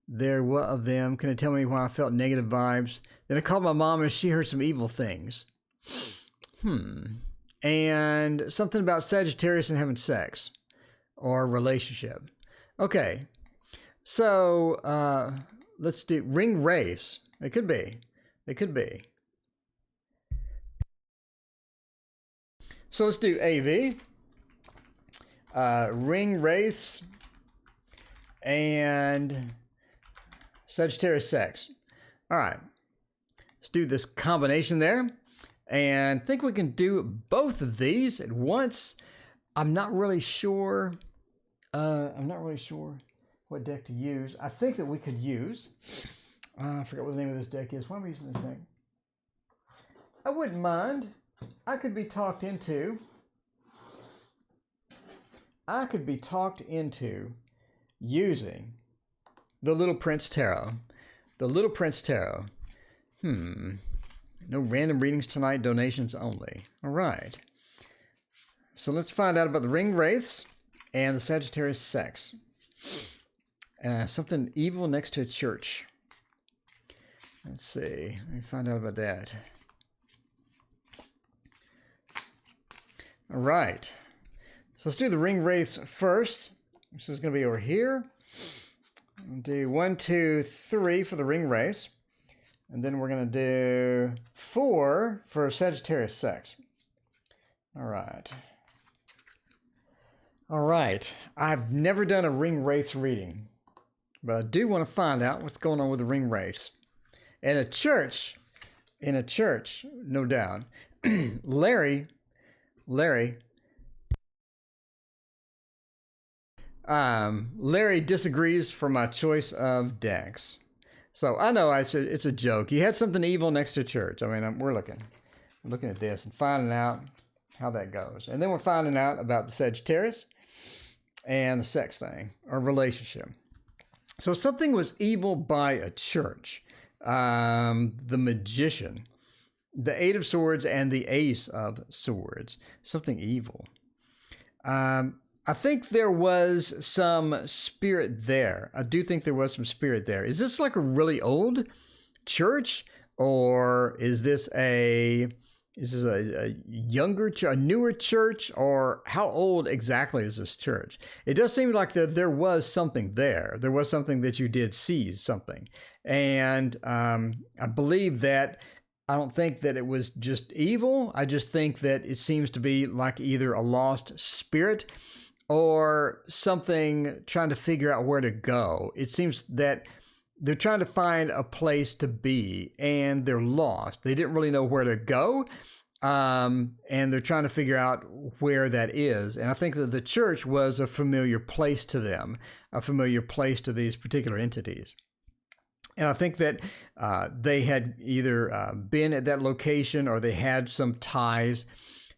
there were of them. Can you tell me why I felt negative vibes? Then I called my mom, and she heard some evil things. And something about Sagittarius and having sex or relationship. Okay. So, let's do ring race. It could be. So let's do AV. Ring race. And Sagittarius sex. All right. Let's do this combination there. And I think we can do both of these at once. I'm not really sure. What deck to use. I think that we could use. I forgot what the name of this deck is. Why am I using this deck? I wouldn't mind. I could be talked into using the Little Prince Tarot. The Little Prince Tarot. No random readings tonight, donations only. All right. So let's find out about the ring wraiths and the Sagittarius sex. Something evil next to a church. Let's see. Let me find out about that. All right. So let's do the ring wraiths first. This is going to be over here. We'll do 1, 2, 3 for the ring wraiths. And then we're going to do 4 for Sagittarius sex. All right. All right. I've never done a ring wraiths reading, but I do want to find out what's going on with the ring wraiths. In a church, no doubt, Larry disagrees for my choice of decks. So I know it's a joke. You had something evil next to church. I mean, we're looking at this and finding out how that goes. And then we're finding out about the Sagittarius and the sex thing or relationship. So something was evil by a church. The Magician, the 8 of Swords and the Ace of Swords. Something evil. I think there was some spirit there. I do think there was some spirit there. Is this like a really old church, or is this a younger, a newer church, or how old exactly is this church? It does seem like there was something there. There was something that you did see something, and I believe that. I don't think that it was just evil. I just think that it seems to be like either a lost spirit or something trying to figure out where to go. It seems that they're trying to find a place to be and they're lost. They didn't really know where to go. And they're trying to figure out where that is. And I think that the church was a familiar place to them, a familiar place to these particular entities. And I think that they had either been at that location or they had some ties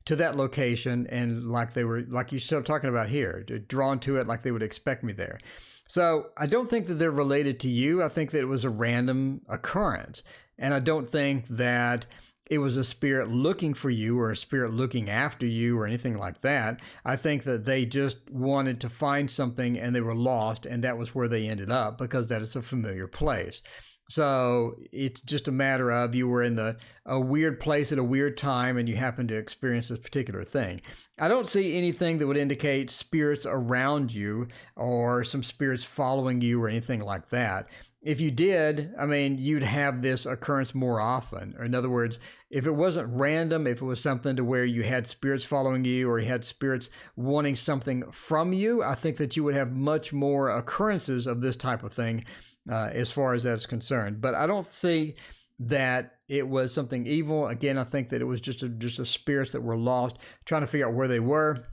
to that location, and like you're still talking about here, drawn to it like they would expect me there. So I don't think that they're related to you. I think that it was a random occurrence. And I don't think that it was a spirit looking for you or a spirit looking after you or anything like that. I think that they just wanted to find something and they were lost, and that was where they ended up because that is a familiar place. So it's just a matter of you were in a weird place at a weird time and you happened to experience this particular thing. I don't see anything that would indicate spirits around you or some spirits following you or anything like that. If you did, I mean, you'd have this occurrence more often. Or in other words, if it wasn't random, if it was something to where you had spirits following you or you had spirits wanting something from you, I think that you would have much more occurrences of this type of thing as far as that's concerned. But I don't see that it was something evil. Again, I think that it was just a spirits that were lost, trying to figure out where they were,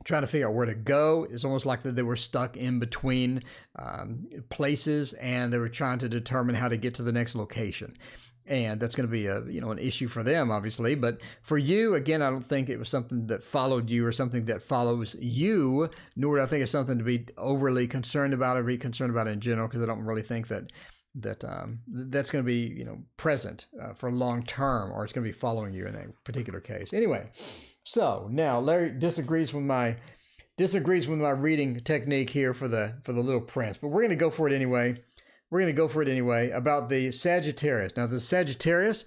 trying to figure out where to go. It's almost like that they were stuck in between places and they were trying to determine how to get to the next location. And that's going to be an issue for them, obviously. But for you, again, I don't think it was something that followed you or something that follows you, nor do I think it's something to be overly concerned about or be concerned about in general, because I don't really think that that's going to be present for long term, or it's going to be following you in that particular case. Anyway, so now Larry disagrees with my reading technique here for the Little Prince, but we're going to go for it anyway. About the Sagittarius. Now, the Sagittarius,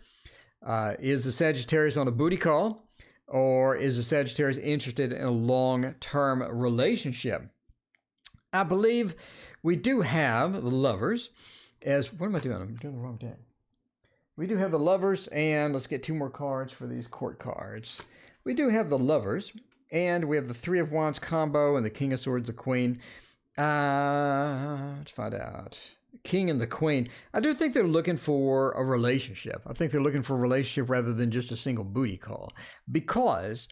is the Sagittarius on a booty call, or is the Sagittarius interested in a long-term relationship? I believe we do have the Lovers what am I doing? I'm doing the wrong deck. We do have the Lovers, and let's get 2 more cards for these court cards. We do have the Lovers, and we have the 3 of Wands combo and the King of Swords, the Queen. Let's find out. King and the Queen, I do think they're looking for a relationship. I think they're looking for a relationship rather than just a single booty call, because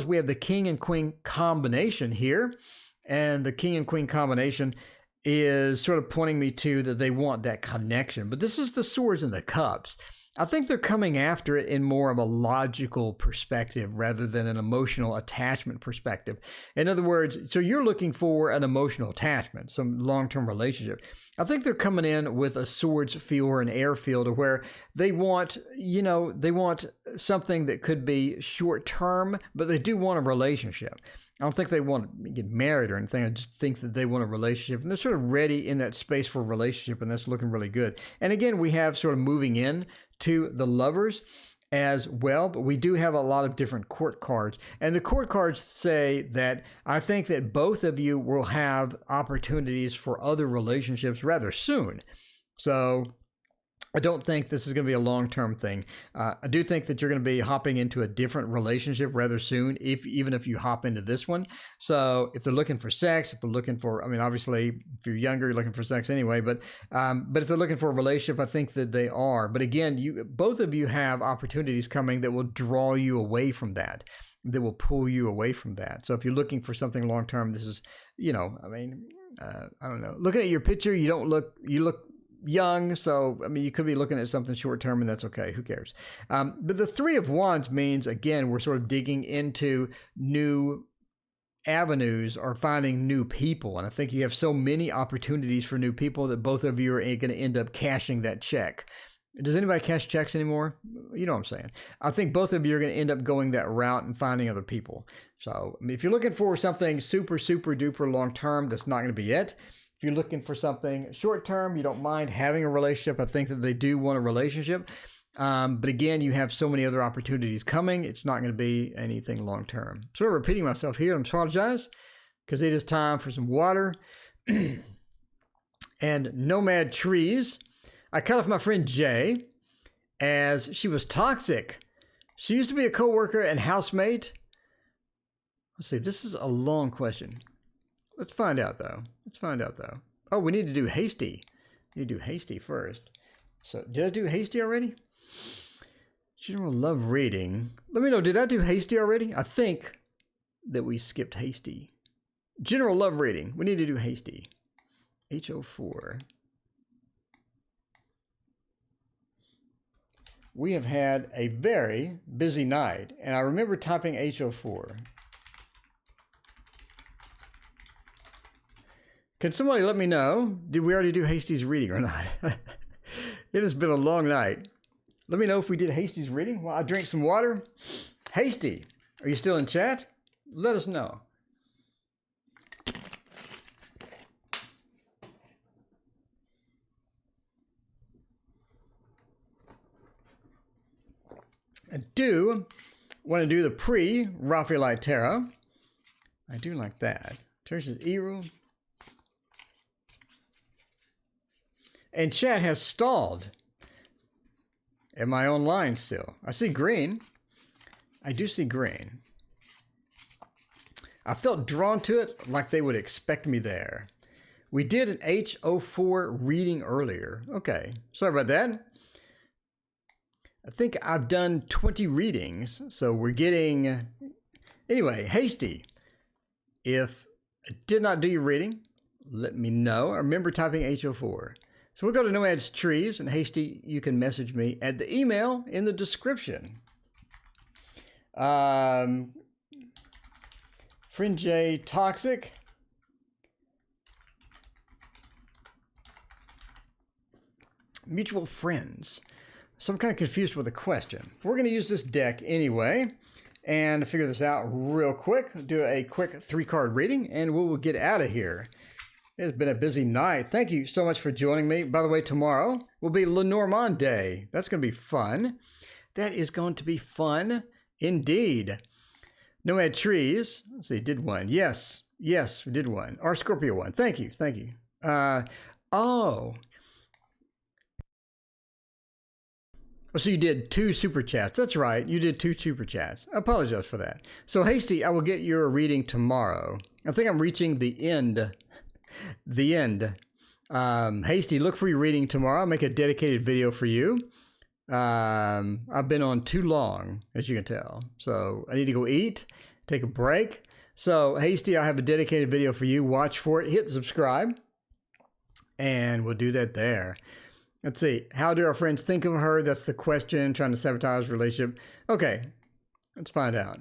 we have the King and Queen combination here, and the King and Queen combination is sort of pointing me to that they want that connection. But this is the Swords and the Cups. I think they're coming after it in more of a logical perspective rather than an emotional attachment perspective. In other words, so you're looking for an emotional attachment, some long-term relationship. I think they're coming in with a swords feel or an air feel to where they want, they want something that could be short-term, but they do want a relationship. I don't think they want to get married or anything. I just think that they want a relationship, and they're sort of ready in that space for a relationship, and that's looking really good. And again, we have sort of moving in to the Lovers as well, but we do have a lot of different court cards. And the court cards say that I think that both of you will have opportunities for other relationships rather soon. So I don't think this is going to be a long-term thing. I do think that you're going to be hopping into a different relationship rather soon, even if you hop into this one. So if they're looking for sex, if they're looking for, obviously, if you're younger, you're looking for sex anyway, but if they're looking for a relationship, I think that they are. But again, both of you have opportunities coming that will draw you away from that, that will pull you away from that. So if you're looking for something long-term, this is, I don't know. Looking at your picture, you look young, so you could be looking at something short term, and that's okay. Who cares? But the Three of Wands means, again, we're sort of digging into new avenues or finding new people, and I think you have so many opportunities for new people that both of you are going to end up cashing that check. Does anybody cash checks anymore? You know what I'm saying. I think both of you are going to end up going that route and finding other people. So if you're looking for something super, super duper long term, that's not going to be it. If you're looking for something short term, you don't mind having a relationship. I think that they do want a relationship. But again, you have so many other opportunities coming. It's not going to be anything long term. Sort of repeating myself here. I apologize because it is time for some water. And Nomad Trees. I cut off my friend Jay as she was toxic. She used to be a coworker and housemate. Let's see. This is a long question. Let's find out, though. Oh, we need to do hasty. You do hasty first. So, did I do hasty already? General love reading. Let me know, did I do hasty already? I think that we skipped hasty. General love reading. We need to do hasty. H04. We have had a very busy night, and I remember typing H04. Can somebody let me know, did we already do Hasty's reading or not? It has been a long night. Let me know if we did Hasty's reading while I drink some water. Hasty, are you still in chat? Let us know. I do want to do the pre-Raphaelite Tarot. I do like that. Tertius Eru. And chat has stalled. Am I online still? I see green. I do see green. I felt drawn to it like they would expect me there. We did an H04 reading earlier. Okay, sorry about that. I think I've done 20 readings, so we're getting... Anyway, Hasty, if I did not do your reading, let me know. I remember typing H04. So we'll go to Nomad's Trees, and Hasty, you can message me at the email in the description. Friend J, toxic. Mutual friends. So I'm kind of confused with the question. We're going to use this deck anyway, and to figure this out real quick, do a quick 3-card reading, and we will get out of here. It's been a busy night. Thank you so much for joining me. By the way, tomorrow will be Lenormand Day. That's going to be fun. That is going to be fun indeed. Nomad Trees. Let's see, did one. Yes, we did one. Our Scorpio one. Thank you. Oh, so you did 2 super chats. That's right. You did 2 super chats. I apologize for that. So Hasty, I will get your reading tomorrow. I think I'm reaching the end Hasty, look for your reading tomorrow. I'll make a dedicated video for you. I've been on too long, as you can tell. So I need to go eat, take a break. So Hasty, I'll have a dedicated video for you. Watch for it. Hit subscribe. And we'll do that there. Let's see. How do our friends think of her? That's the question. Trying to sabotage relationship. Okay. Let's find out.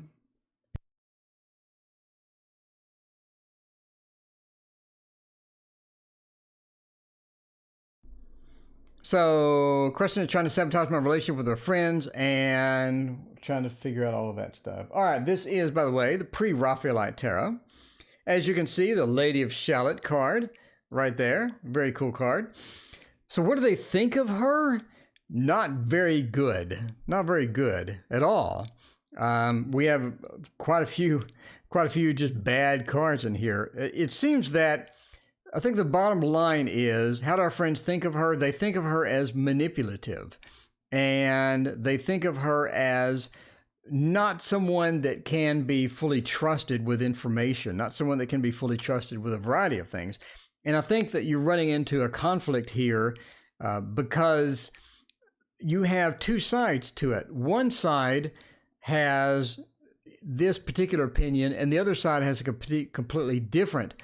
So, question is trying to sabotage my relationship with our friends and trying to figure out all of that stuff. All right, this is, by the way, the pre-Raphaelite Tarot. As you can see, the Lady of Shallot card right there. Very cool card. So what do they think of her? Not very good. Not very good at all. We have quite a few just bad cards in here. It seems that I think the bottom line is, how do our friends think of her? They think of her as manipulative, and they think of her as not someone that can be fully trusted with information, not someone that can be fully trusted with a variety of things. And I think that you're running into a conflict here because you have two sides to it. One side has this particular opinion, and the other side has a completely different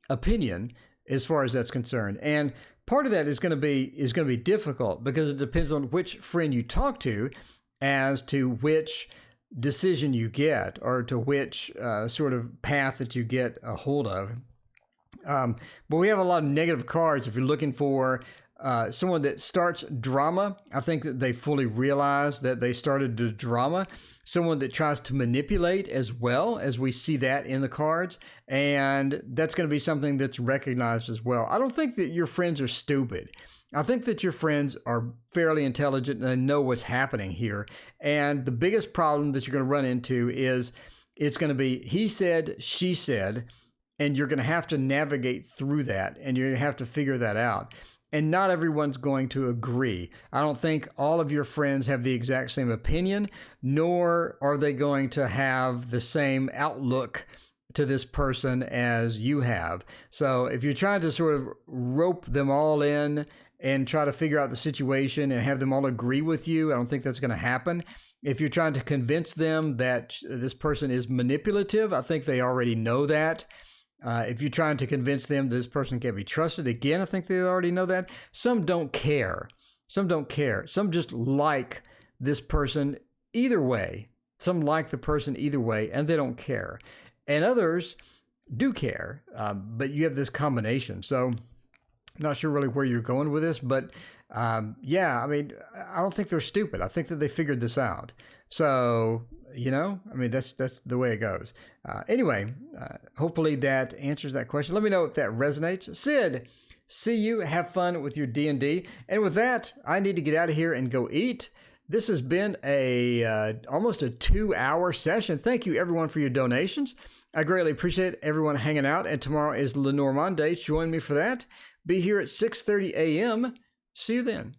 opinion as far as that's concerned. And part of that is going to be difficult because it depends on which friend you talk to as to which decision you get or to which sort of path that you get a hold of. But we have a lot of negative cards. If you're looking for someone that starts drama, I think that they fully realize that they started the drama. Someone that tries to manipulate as well, as we see that in the cards. And that's going to be something that's recognized as well. I don't think that your friends are stupid. I think that your friends are fairly intelligent and they know what's happening here. And the biggest problem that you're going to run into is it's going to be he said, she said, and you're going to have to navigate through that and you're going to have to figure that out. And not everyone's going to agree. I don't think all of your friends have the exact same opinion, nor are they going to have the same outlook to this person as you have. So if you're trying to sort of rope them all in and try to figure out the situation and have them all agree with you, I don't think that's going to happen. If you're trying to convince them that this person is manipulative, I think they already know that. If you're trying to convince them this person can't be trusted, again, I think they already know that. Some don't care. Some don't care. Some just like this person either way. Some like the person either way, and they don't care. And others do care, but you have this combination. So I'm not sure really where you're going with this, but yeah, I mean, I don't think they're stupid. I think that they figured this out. So, you know, I mean, that's the way it goes. Anyway, hopefully that answers that question. Let me know if that resonates. Sid, see you. Have fun with your D&D. And with that, I need to get out of here and go eat. This has been almost a 2-hour session. Thank you, everyone, for your donations. I greatly appreciate everyone hanging out. And tomorrow is Lenormand Day. Join me for that. Be here at 6:30 a.m. See you then.